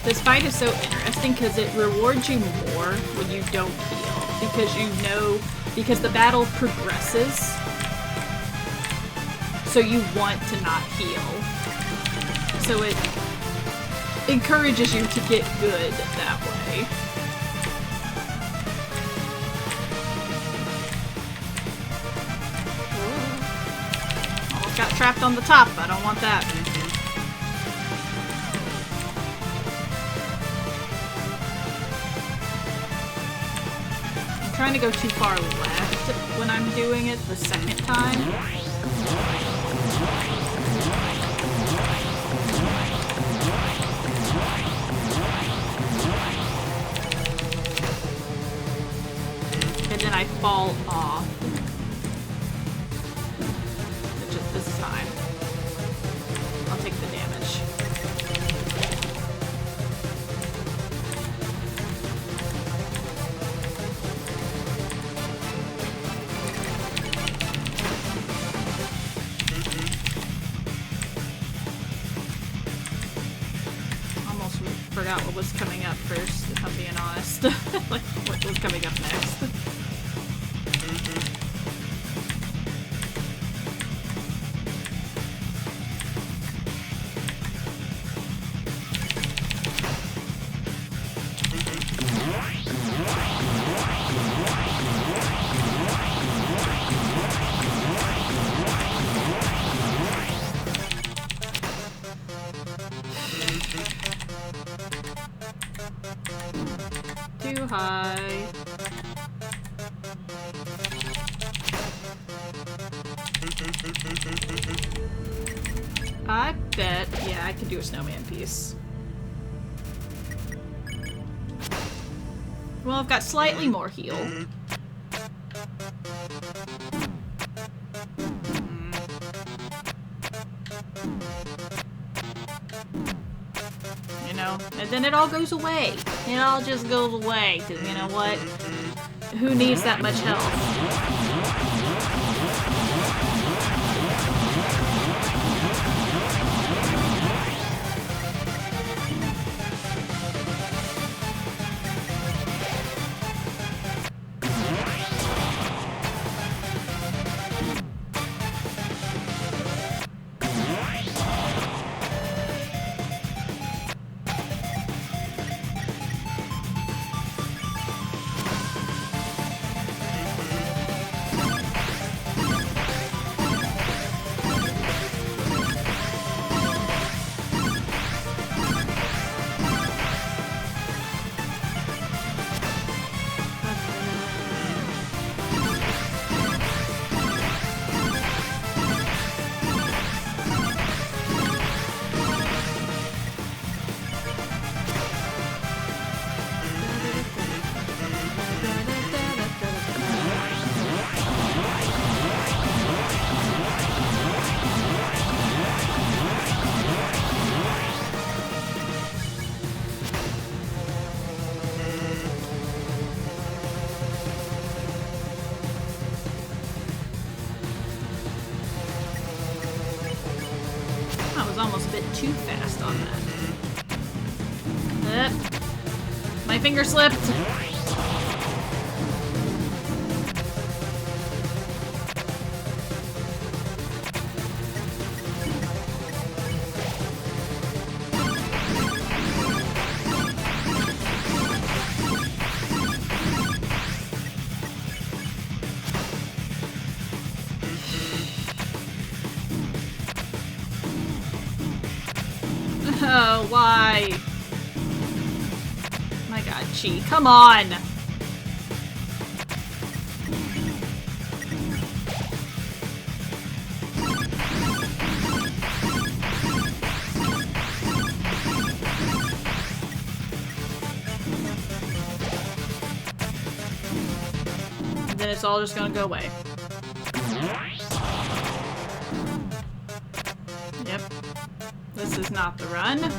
This fight is so interesting because it rewards you more when you don't heal, because you know, because the battle progresses, so you want to not heal. So it encourages you to get good that way. Almost got trapped on the top. I don't want that. I'm trying to go too far left when I'm doing it the second time. And then I fall off. Just this time. I'll take the damage. coming up next. Too high. I bet, yeah, I could do a snowman piece. Well, I've got slightly more heal. You know, and then it all goes away. It all just goes away, because you know what? Who needs that much health? Almost a bit too fast on that. My finger slipped. Oh, why? My god, Chee, come on! And then it's all just gonna go away. Yep. This is not the run.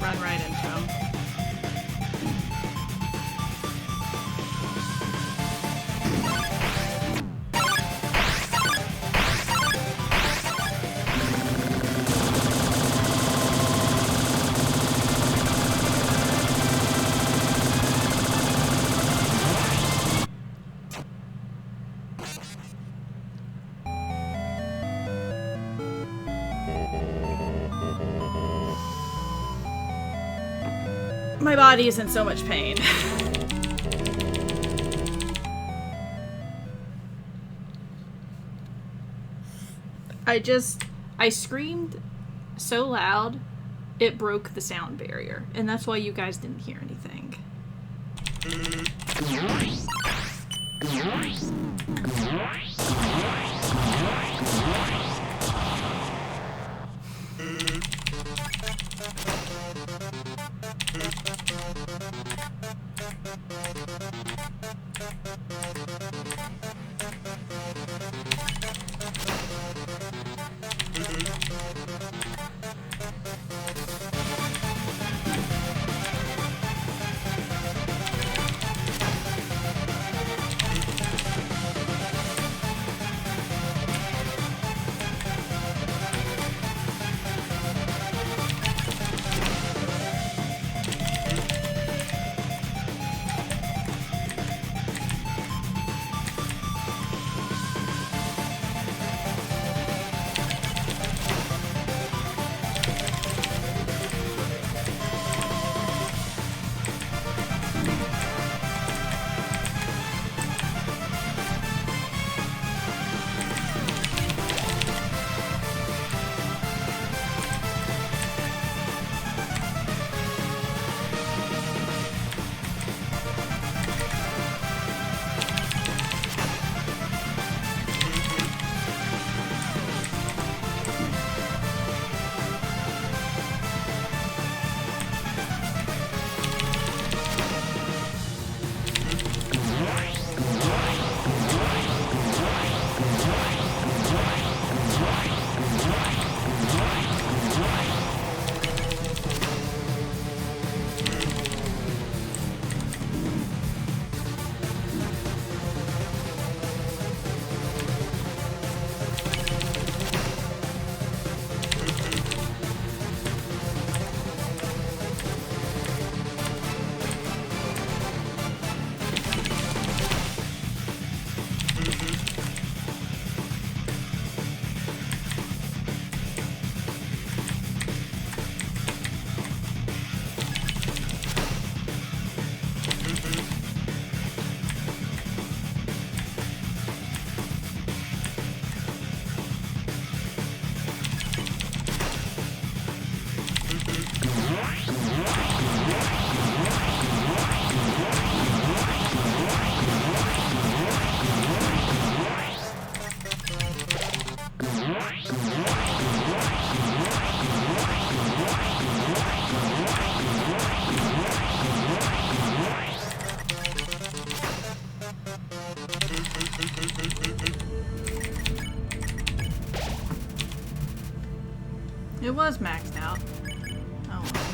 Run right into him. My body is in so much pain. I screamed so loud, it broke the sound barrier. And that's why you guys didn't hear anything. It was maxed out. Oh well.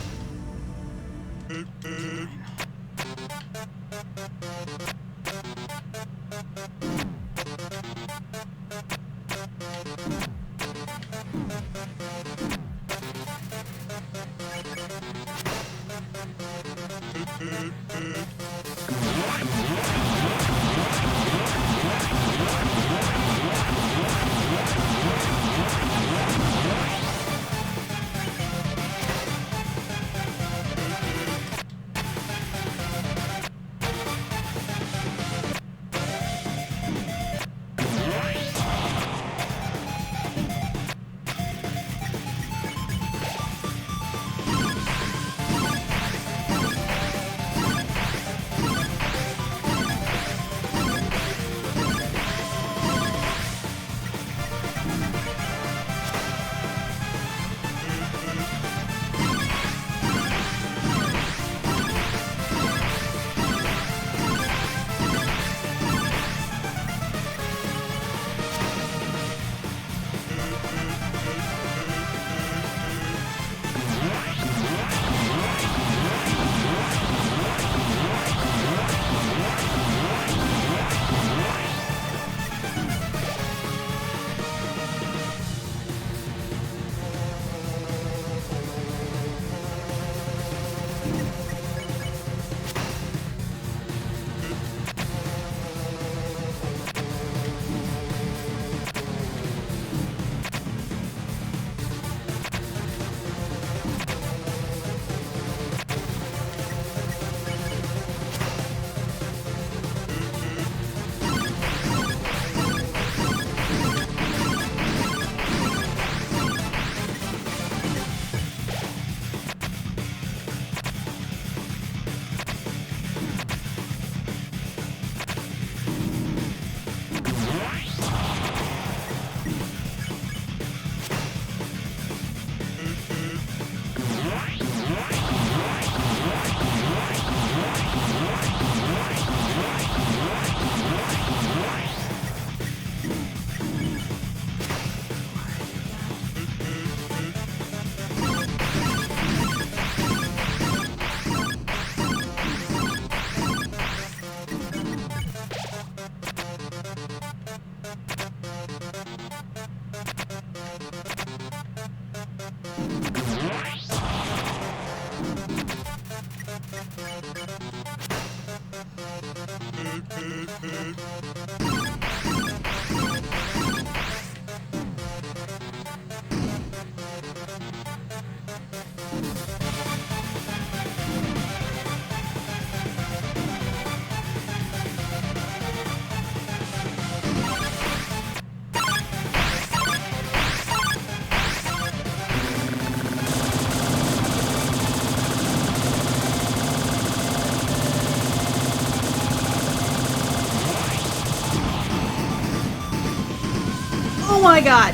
Oh my god!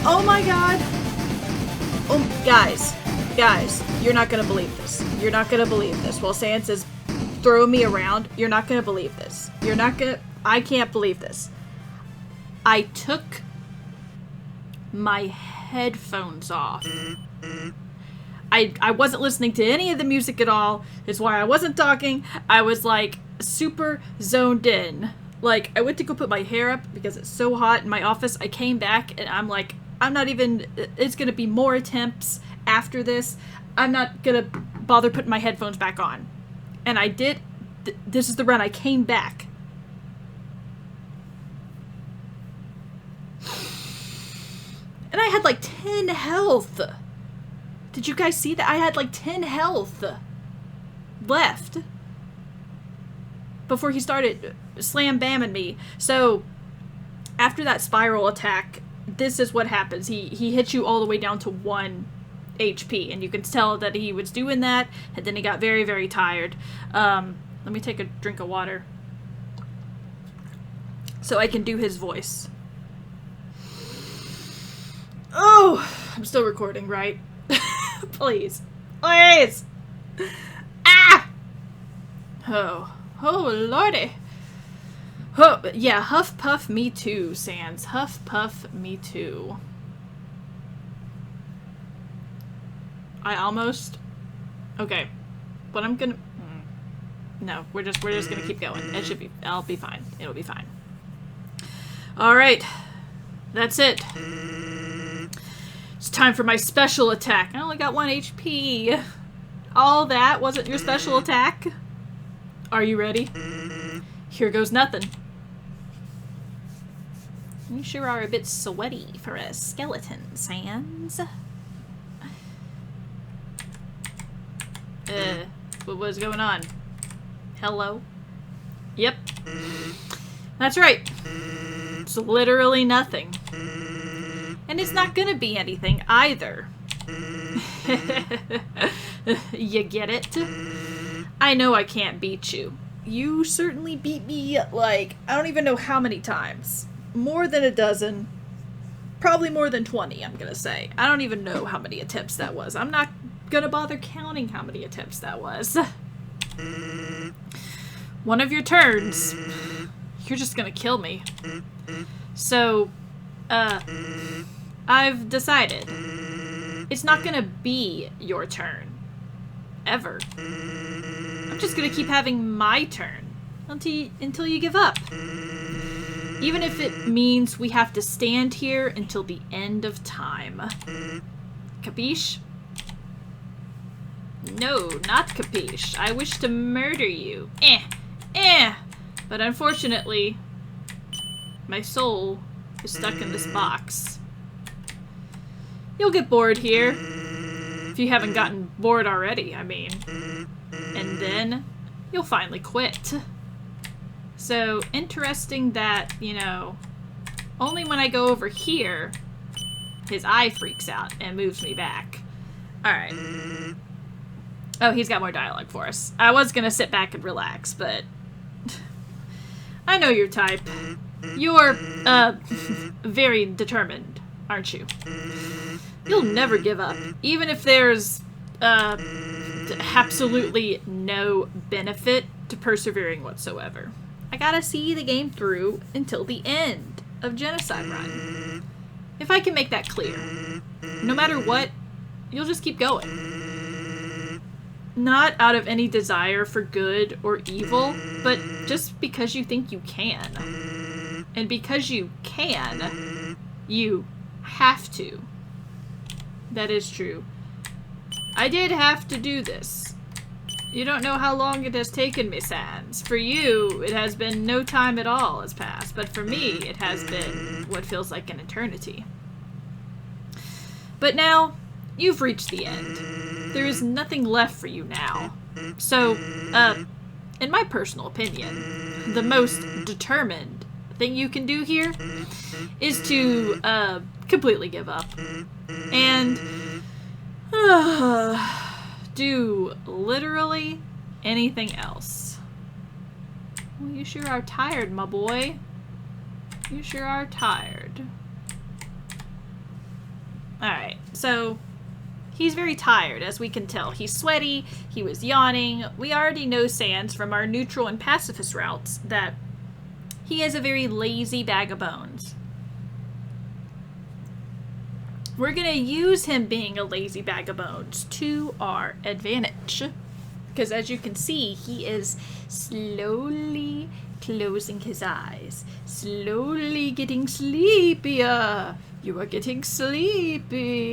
Oh my god! Oh, guys, you're not gonna believe this. You're not gonna believe this. While Sans is throwing me around, you're not gonna believe this. You're not gonna. I can't believe this. I took my headphones off. I wasn't listening to any of the music at all. It's why I wasn't talking. I was like super zoned in. Like, I went to go put my hair up because it's so hot in my office. I came back and I'm like, I'm not even, it's gonna be more attempts after this. I'm not gonna bother putting my headphones back on. And I did, this is the run. I came back. And I had like 10 health. Did you guys see that? I had like 10 health left before he started slam-bamming me. So, after that spiral attack, this is what happens. He hits you all the way down to 1 HP, and you can tell that he was doing that, and then he got very, very tired. Let me take a drink of water so I can do his voice. Oh, I'm still recording, right? Please. Please! Ah! Oh, lordy. Oh, yeah, huff puff me too, Sans. Huff puff me too. I almost... Okay. But I'm gonna... No, we're just gonna keep going. It should be... I'll be fine. It'll be fine. Alright. That's it. It's time for my special attack. I only got 1 HP. All that wasn't your special attack? Are you ready? Here goes nothing. You sure are a bit sweaty for a skeleton, Sans. What was going on? Hello? Yep. That's right. It's literally nothing. And it's not gonna be anything either. You get it? I know I can't beat you. You certainly beat me, like, I don't even know how many times. More than a dozen. Probably more than 20, I'm gonna say. I don't even know how many attempts that was. I'm not gonna bother counting how many attempts that was. One of your turns, you're just gonna kill me. So, I've decided. It's not gonna be your turn. Ever. I'm just gonna keep having my turn until you give up. Even if it means we have to stand here until the end of time. Capiche? No, not capiche. I wish to murder you. But unfortunately, my soul is stuck in this box. You'll get bored here. If you haven't gotten bored already, I mean. And then you'll finally quit. So, interesting that, you know, only when I go over here, his eye freaks out and moves me back. Alright. Oh, he's got more dialogue for us. I was gonna sit back and relax, but... I know your type. You're, very determined, aren't you? You'll never give up, even if there's, absolutely no benefit to persevering whatsoever. I gotta see the game through until the end of Genocide Run. If I can make that clear. No matter what, you'll just keep going. Not out of any desire for good or evil, but just because you think you can. And because you can, you have to. That is true. I did have to do this. You don't know how long it has taken me, Sans. For you, it has been no time at all has passed, but for me, it has been what feels like an eternity. But now, you've reached the end. There is nothing left for you now. So, in my personal opinion, the most determined thing you can do here is to, completely give up. And, do literally anything else. Well, you sure are tired, my boy. You sure are tired. Alright, so he's very tired, as we can tell. He's sweaty, he was yawning. We already know, Sans, from our neutral and pacifist routes, that he is a very lazy bag of bones. We're gonna use him being a lazy bag of bones to our advantage. Because as you can see, he is slowly closing his eyes. Slowly getting sleepier. You are getting sleepy.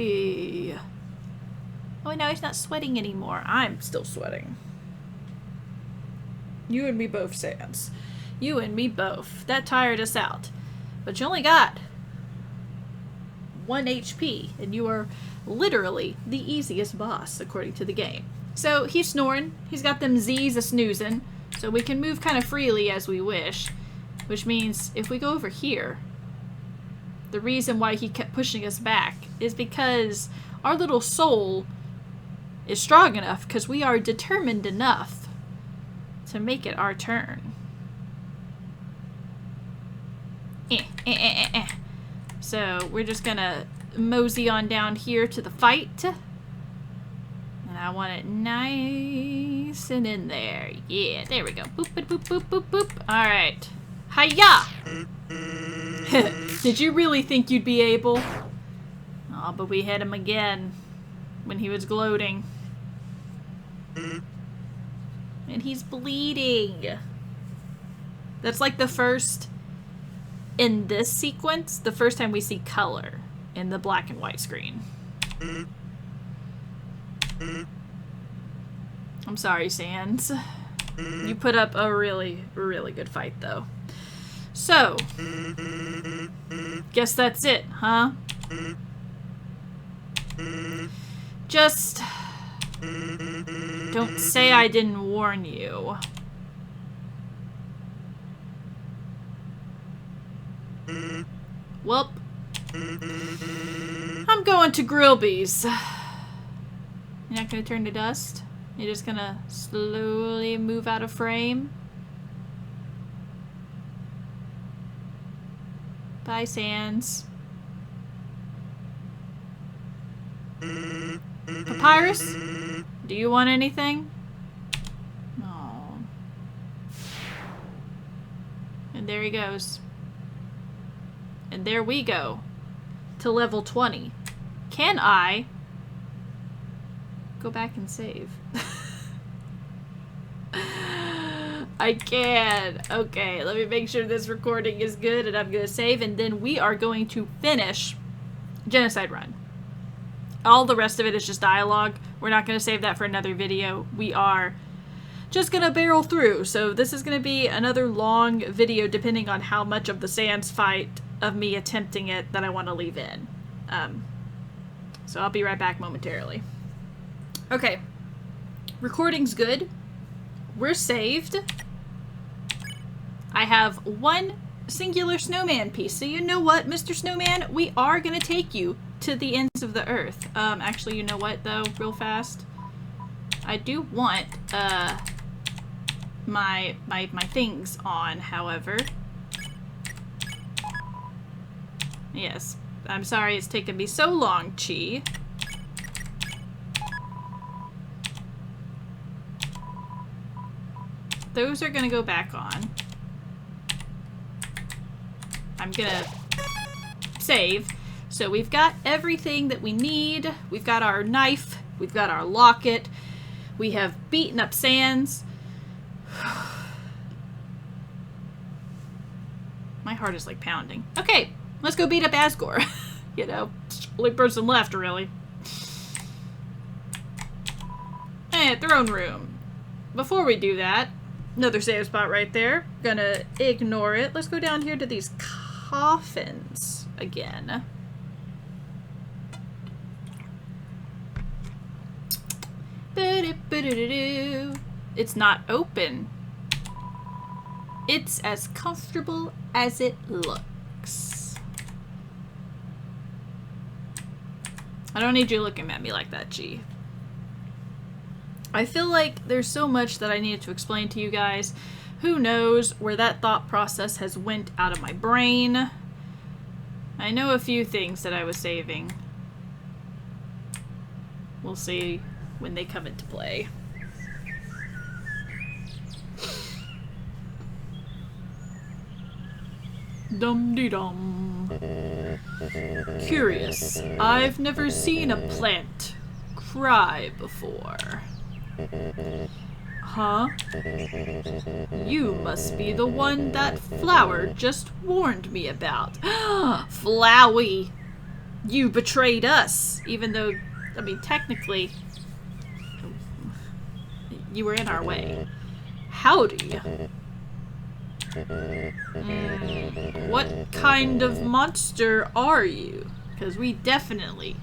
Oh, now he's not sweating anymore. I'm still sweating. You and me both, Sans. You and me both. That tired us out. But you only got 1 HP, and you are literally the easiest boss, according to the game. So he's snoring. He's got them Z's a-snoozing, so we can move kind of freely as we wish. Which means if we go over here, the reason why he kept pushing us back is because our little soul is strong enough, because we are determined enough to make it our turn. So we're just gonna mosey on down here to the fight. And I want it nice and in there. Yeah, there we go. Boop, boop, boop, boop, boop, boop. Alright. Hiya! Did you really think you'd be able? Oh, but we hit him again when he was gloating. And he's bleeding. That's like the first, in this sequence, the first time we see color in the black and white screen. I'm sorry, Sans. You put up a really, really good fight, though. So, guess that's it, huh? Just don't say I didn't warn you. Welp. I'm going to Grillby's. You're not gonna turn to dust? You're just gonna slowly move out of frame? Bye, Sans. Papyrus? Do you want anything? Oh. And there he goes. And there we go. To level 20. Can I go back and save? I can. Okay, let me make sure this recording is good, and I'm going to save, and then we are going to finish Genocide Run. All the rest of it is just dialogue. We're not going to save that for another video. We are just going to barrel through. So this is going to be another long video depending on how much of the Sans fight of me attempting it that I want to leave in. So I'll be right back momentarily. Okay. Recording's good. We're saved. I have one singular snowman piece. So you know what, Mr. Snowman? We are going to take you to the ends of the earth. Actually, you know what, though? Real fast. I do want, my things on, however. Yes. I'm sorry it's taken me so long, Chi. Those are gonna go back on. I'm gonna save. So we've got everything that we need. We've got our knife. We've got our locket. We have beaten up Sans. My heart is like pounding. Okay, let's go beat up Asgore. You know, only person left, really. Hey, throne room. Before we do that, another save spot right there. Gonna ignore it. Let's go down here to these coffins again. It's not open. It's as comfortable as it looks. I don't need you looking at me like that, G. I feel like there's so much that I needed to explain to you guys. Who knows where that thought process has went out of my brain. I know a few things that I was saving. We'll see when they come into play. Dum-de-dum. Curious. I've never seen a plant cry before. Huh? You must be the one that Flower just warned me about. Flowey! You betrayed us, even though, I mean, technically, you were in our way. Howdy. What kind of monster are you? Because we definitely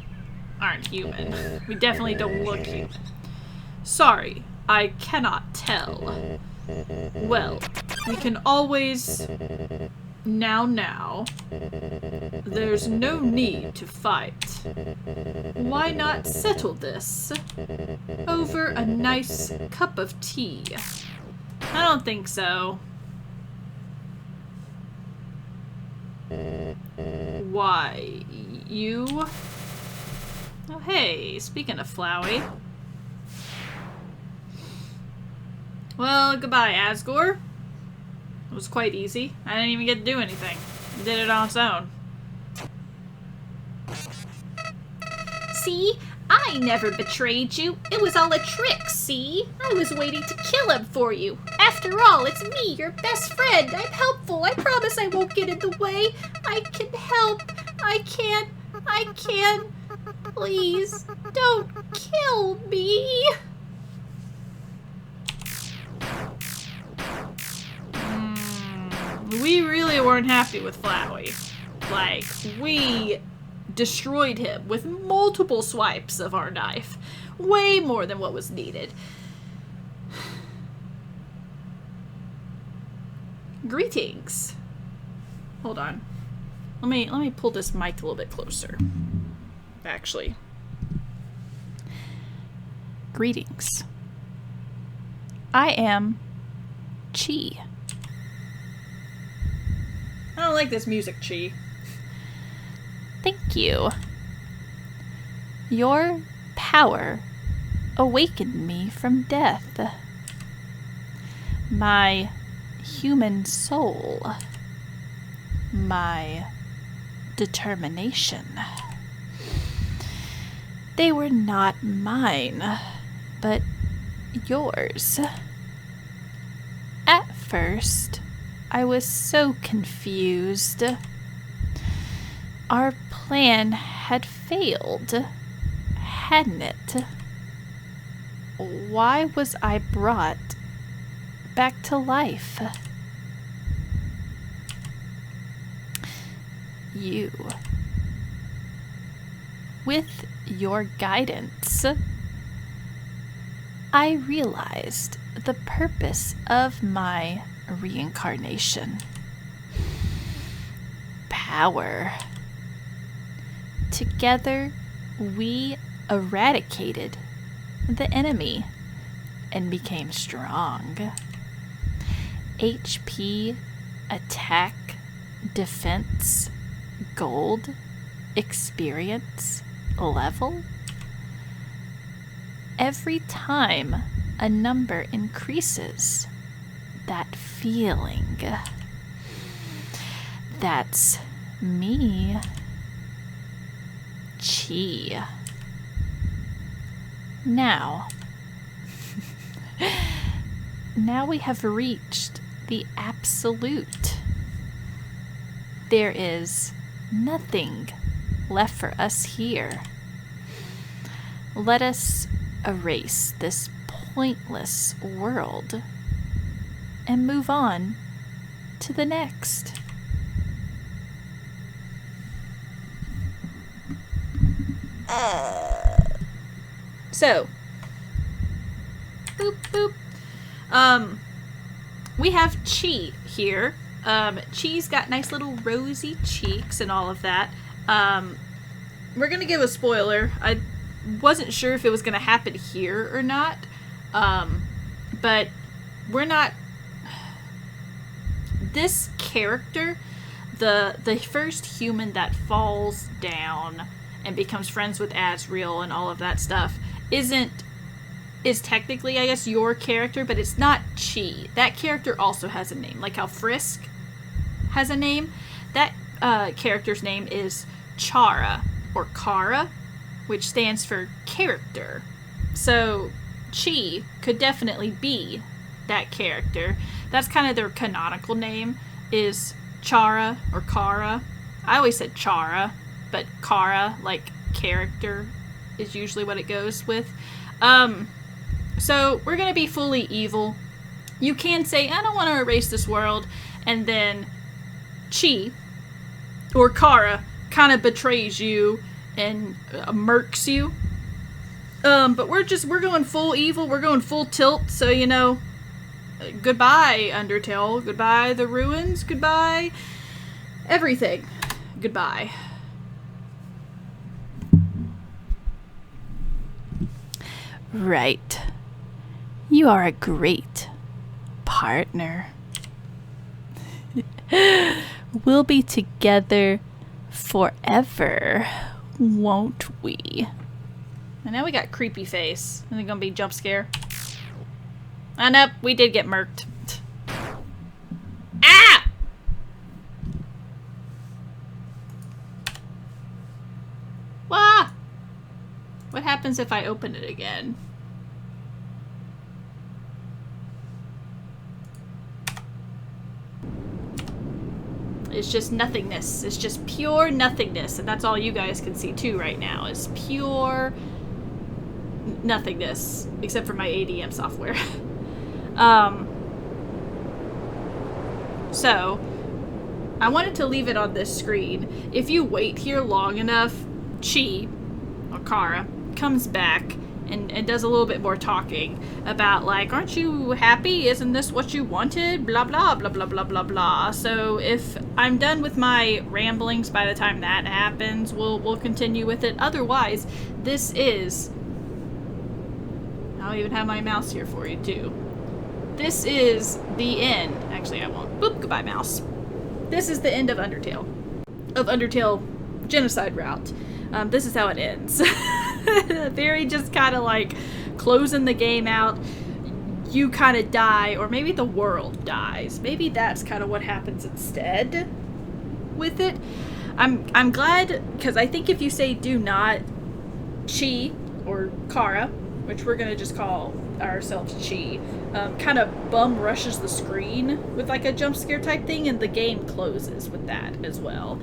aren't human. We definitely don't look human. Sorry, I cannot tell. Well, we can always... Now. There's no need to fight. Why not settle this over a nice cup of tea? I don't think so. Why, you? Oh, hey, speaking of Flowey. Well, goodbye, Asgore. It was quite easy. I didn't even get to do anything. It did it on its own. See? I never betrayed you. It was all a trick, see? I was waiting to kill him for you. After all, it's me, your best friend. I'm helpful. I promise I won't get in the way. I can help. I can. Please, don't kill me. We really weren't happy with Flowey. Like, we destroyed him with multiple swipes of our knife. Way more than what was needed. Greetings. Hold on. Let me pull this mic a little bit closer. Actually. Greetings. I am Chee. I don't like this music, Chee. Thank you. Your power awakened me from death. My human soul. My determination. They were not mine, but yours. At first, I was so confused. Our plan had failed, hadn't it? Why was I brought back to life? You. With your guidance, I realized the purpose of my reincarnation. Power. Together, we eradicated the enemy and became strong. HP, attack, defense, gold, experience, level. Every time a number increases, that feeling. That's me. Chee. Now we have reached the absolute. There is nothing left for us here. Let us erase this pointless world and move on to the next. So, boop boop. We have Chee here. Chee's got nice little rosy cheeks and all of that. We're gonna give a spoiler. I wasn't sure if it was gonna happen here or not. But we're not. This character, the first human that falls down and becomes friends with Asriel and all of that stuff, is technically, I guess, your character, but it's not Chee. That character also has a name, like how Frisk has a name. That character's name is Chara, or Kara, which stands for character. So Chee could definitely be that character. That's kind of their canonical name, is Chara or Kara. I always said Chara, but Kara, like character, is usually what it goes with. So we're gonna be fully evil. You can say, I don't want to erase this world, and then Chee or Kara kind of betrays you and murks you. But we're going full evil. We're going full tilt. So, you know, goodbye Undertale. Goodbye the ruins. Goodbye everything. Goodbye. Right. You are a great partner. We'll be together forever, won't we? And now we got creepy face. Is it gonna be jump scare? Oh no, we did get murked. Ah! Wah! What happens if I open it again? It's just nothingness. It's just pure nothingness. And that's all you guys can see too right now, is pure nothingness. Except for my ADM software. So, I wanted to leave it on this screen. If you wait here long enough, Chee, or Kara, comes back and does a little bit more talking about, like, aren't you happy? Isn't this what you wanted? Blah, blah, blah, blah, blah, blah, blah. So if I'm done with my ramblings by the time that happens, we'll continue with it. Otherwise, this is... I'll even have my mouse here for you, too. This is the end. Actually, I won't. Boop, goodbye, mouse. This is the end of Undertale. Of Undertale Genocide route. This is how it ends. Very just kind of like closing the game out. You kind of die, or maybe the world dies. Maybe that's kind of what happens instead with it. I'm glad, because I think if you say do not, Chee, or Kara, which we're gonna just call ourselves Chee, kind of bum rushes the screen with like a jump scare type thing, and the game closes with that as well.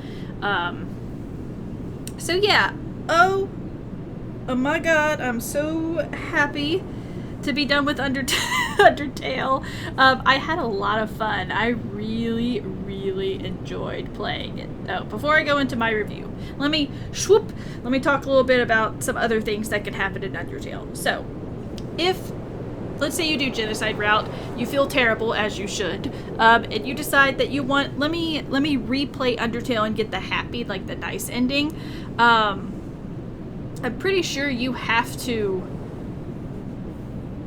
So yeah, oh my god, I'm so happy to be done with Undertale. I had a lot of fun. I really enjoyed playing it. Oh, before I go into my review, let me talk a little bit about some other things that can happen in Undertale. So, if, let's say you do Genocide route, you feel terrible, as you should, and you decide that you want, let me replay Undertale and get the happy, like the nice ending. I'm pretty sure you have to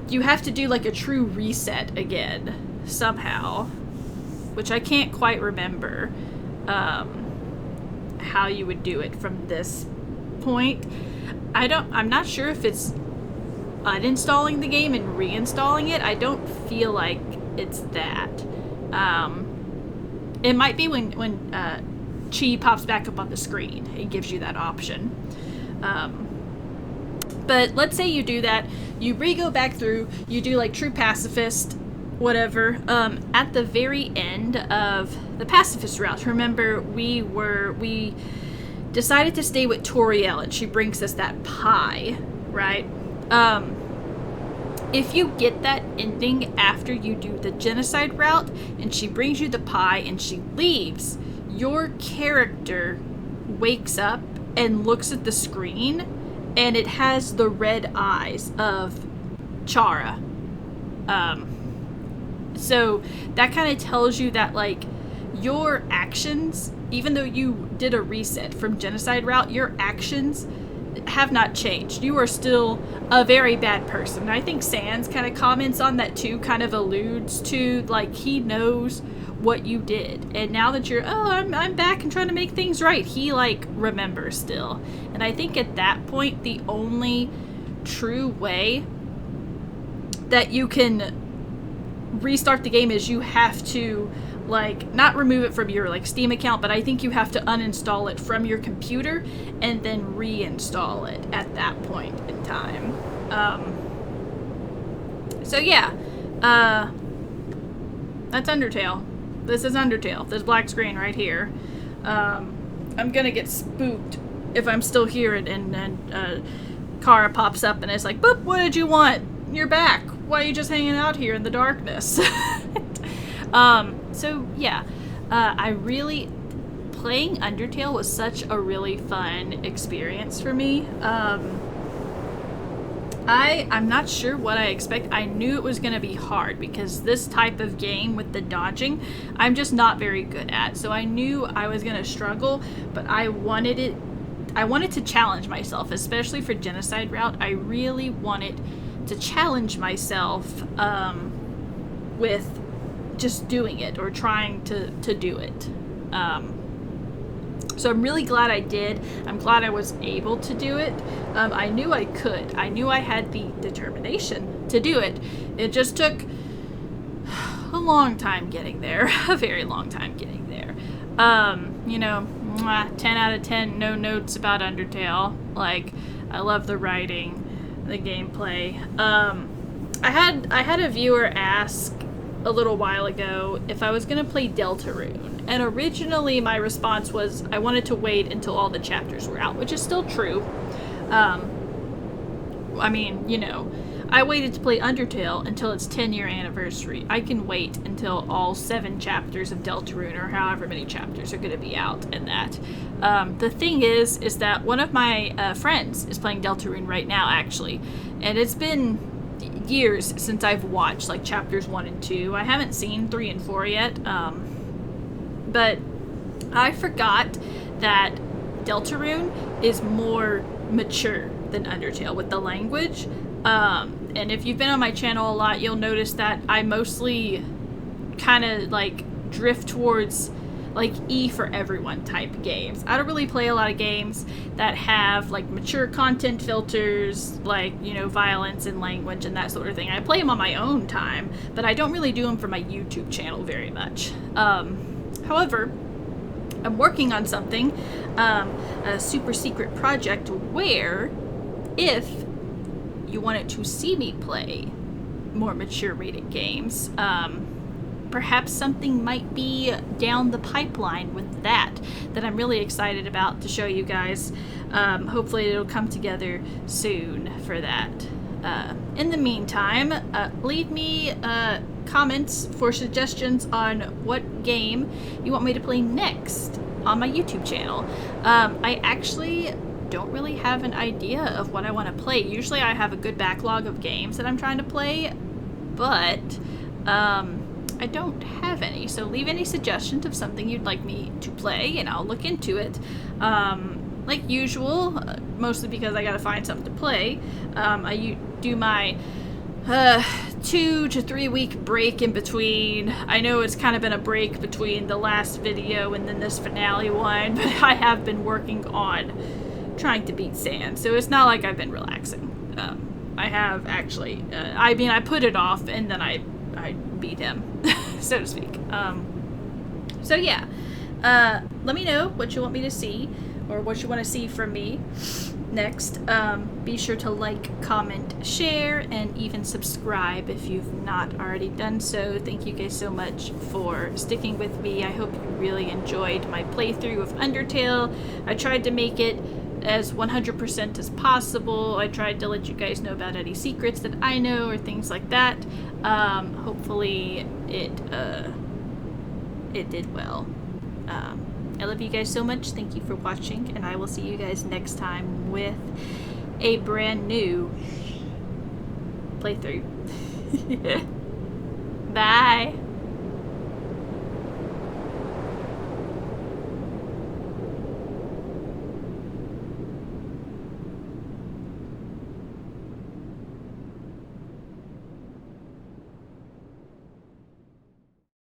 do like a true reset again somehow, which I can't quite remember how you would do it from this point. I'm not sure if it's uninstalling the game and reinstalling it. I don't feel like it's that. It might be when Chee pops back up on the screen. It gives you that option. But let's say you do that, you re-go back through, you do like true pacifist, whatever. At the very end of the pacifist route, remember we decided to stay with Toriel, and she brings us that pie, right? if you get that ending after you do the genocide route and she brings you the pie and she leaves, your character wakes up and looks at the screen and it has the red eyes of Chara. So that kind of tells you that, like, your actions, even though you did a reset from genocide route, your actions have not changed. You are still a very bad person. And I think Sans kind of comments on that too, kind of alludes to, like, he knows what you did. And now that you're, I'm back and trying to make things right, he, like, remembers still. And I think at that point, the only true way that you can restart the game is you have to, like, not remove it from your, like, Steam account, but I think you have to uninstall it from your computer and then reinstall it at that point in time. So yeah, that's Undertale. This is Undertale. This black screen right here. I'm gonna get spooked if I'm still here and Kara pops up and it's like, boop, what did you want? You're back. Why are you just hanging out here in the darkness? So yeah, I really, playing Undertale was such a really fun experience for me. I'm not sure what I expect. I knew it was going to be hard because this type of game with the dodging, I'm just not very good at. So I knew I was going to struggle, but I wanted to challenge myself, especially for Genocide route. I really wanted to challenge myself with just doing it or trying to do it. So I'm really glad I did. I'm glad I was able to do it. I knew I could. I knew I had the determination to do it. It just took a long time getting there. A very long time getting there. You know, 10 out of 10, no notes about Undertale. Like, I love the writing, the gameplay. I had a viewer ask a little while ago if I was going to play Deltarune. And originally my response was I wanted to wait until all the chapters were out, which is still true. I mean, you know, I waited to play Undertale until its 10-year anniversary. I can wait until all 7 chapters of Deltarune, or however many chapters are going to be out in that. The thing is that one of my friends is playing Deltarune right now, actually. And it's been years since I've watched, like, chapters 1 and 2. I haven't seen 3 and 4 yet. But I forgot that Deltarune is more mature than Undertale with the language. And if you've been on my channel a lot, you'll notice that I mostly kind of, like, drift towards, like, E for everyone type games. I don't really play a lot of games that have, like, mature content filters, like, you know, violence and language and that sort of thing. I play them on my own time, but I don't really do them for my YouTube channel very much. However, I'm working on something, a super secret project where if you wanted to see me play more mature rated games, perhaps something might be down the pipeline with that I'm really excited about to show you guys. Hopefully it'll come together soon for that. In the meantime, leave me comments for suggestions on what game you want me to play next on my YouTube channel. I actually don't really have an idea of what I want to play. Usually I have a good backlog of games that I'm trying to play, but I don't have any. So leave any suggestions of something you'd like me to play and I'll look into it. Like usual, mostly because I gotta find something to play. I do my 2 to 3 week break in between. I know it's kind of been a break between the last video and then this finale one, but I have been working on trying to beat Sans, so it's not like I've been relaxing. I have actually. I mean, I put it off and then I beat him, so to speak. So yeah, let me know what you want me to see or what you want to see from me next. Be sure to like, comment, share, and even subscribe if you've not already done so. Thank you guys so much for sticking with me. I hope you really enjoyed my playthrough of Undertale. I tried to make it as 100% as possible. I tried to let you guys know about any secrets that I know or things like that. Hopefully it did well. I love you guys so much. Thank you for watching, and I will see you guys next time with a brand new playthrough. Bye!